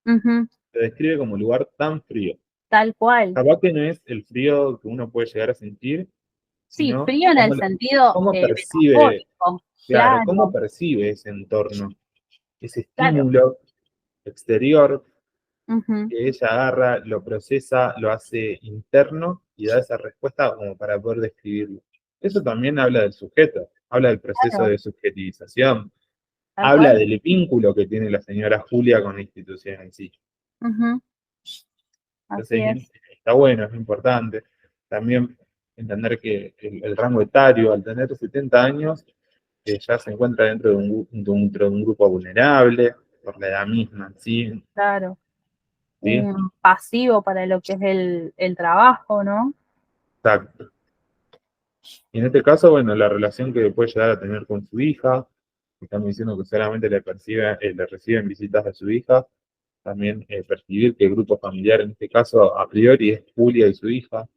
ujú, se describe como lugar tan frío. tal cual. Capaz que no es el frío que uno puede llegar a sentir, Sí, sino frío en el sentido cómo percibe, metafórico, claro, cómo claro, percibe ese entorno, ese claro. estímulo exterior Ujú, que ella agarra, lo procesa, lo hace interno y da esa respuesta como para poder describirlo. Eso también habla del sujeto, habla del proceso claro, de subjetivización, tal habla cual. del vínculo que tiene la señora Julia con la institución en sí. Ujú. Así Entonces, es, está bueno, es importante. También entender que el rango etario, al tener 70 años, ya se encuentra dentro de un grupo vulnerable, por la edad misma, ¿sí? claro. ¿Sí? Un pasivo para lo que es el trabajo, ¿no? Exacto. Y en este caso, bueno, la relación que puede llegar a tener con su hija, estamos diciendo que solamente le reciben visitas de su hija, también percibir que el grupo familiar, en este caso, a priori, es Julia y su hija.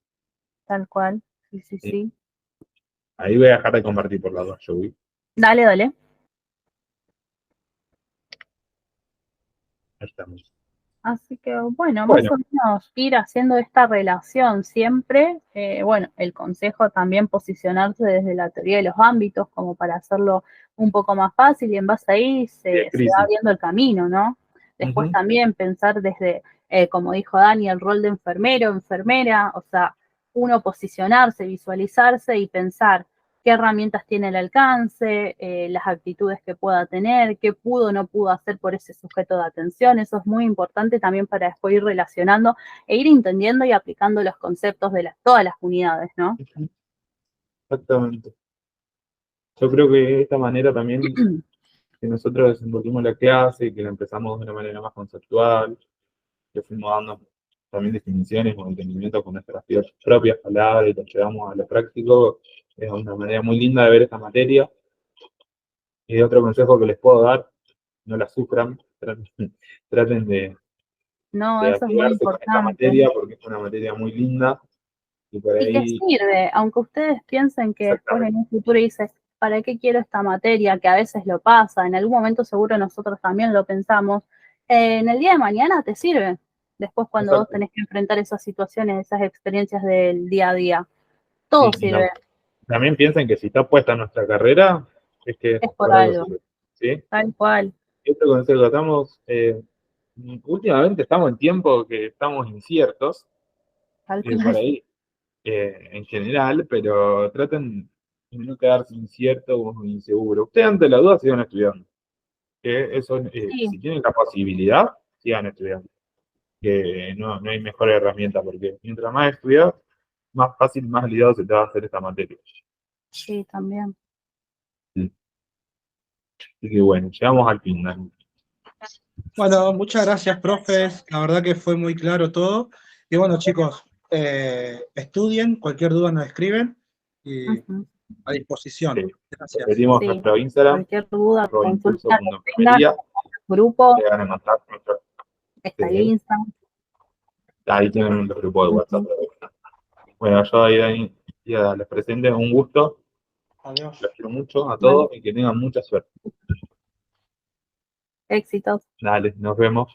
Tal cual. Sí, sí, ¿Sí? sí. Ahí voy a dejar de compartir por las dos, Joey. Dale, dale. Ahí estamos. Así que, bueno, más Bueno, o menos ir haciendo esta relación siempre. Bueno, el consejo también posicionarse desde la teoría de los ámbitos como para hacerlo un poco más fácil y en base ahí de se va crisis. abriendo el camino, ¿no? Después Ujú. también pensar desde, como dijo Dani, el rol de enfermero, enfermera, o sea, uno posicionarse, visualizarse y pensar qué herramientas tiene al alcance, las actitudes que pueda tener, qué pudo o no pudo hacer por ese sujeto de atención. Eso es muy importante también para después ir relacionando e ir entendiendo y aplicando los conceptos de todas las unidades, ¿no? Exactamente. Yo creo que de esta manera también que nosotros desenvolvimos la clase, que la empezamos de una manera más conceptual, que fuimos dando también definiciones o entendimientos con nuestras propias palabras y lo llevamos a lo práctico, es una manera muy linda de ver esta materia. Y otro consejo que les puedo dar, no la sufran, traten No, de eso es muy apegarse con esta importante. materia porque es una materia muy linda y por Y que ahí, sirve, aunque ustedes piensen que después en exactamente, un futuro dices, ¿para qué quiero esta materia? Que a veces lo pasa, en algún momento seguro nosotros también lo pensamos, en el día de mañana te sirve. Después cuando vos exacto. tenés que enfrentar esas situaciones, esas experiencias del día a día, todo Sí, y sirve, también piensen que si está puesta en nuestra carrera, es que es por por algo algo, sirve, ¿sí? tal cual, Esto consejo, últimamente estamos en tiempos que estamos inciertos, tal por cual. ahí, en general, pero traten de no quedarse inciertos o inseguros. Ustedes ante la duda sigan estudiando. Que eso, Sí, si tienen la posibilidad, sigan estudiando. Que no hay mejor herramienta, porque mientras más estudias, más fácil, más liado se te va a hacer esta materia. sí, también. Sí. Así que bueno, llegamos al final. Bueno, muchas gracias, profes. La verdad que fue muy claro todo. Y bueno, chicos, estudien, cualquier duda nos escriben y Ujú. a disposición. Gracias. Repetimos Sí, nuestro Instagram, cualquier duda, consulta que tengan, @impulso.enfermería. grupo, Llegan a mandar está el Instagram. ahí tienen los grupos de WhatsApp. Ujú. Bueno, yo ahí ya les presento, un gusto, Adiós. los quiero mucho a Vale, todos y que tengan mucha suerte. éxitos. Dale, nos vemos.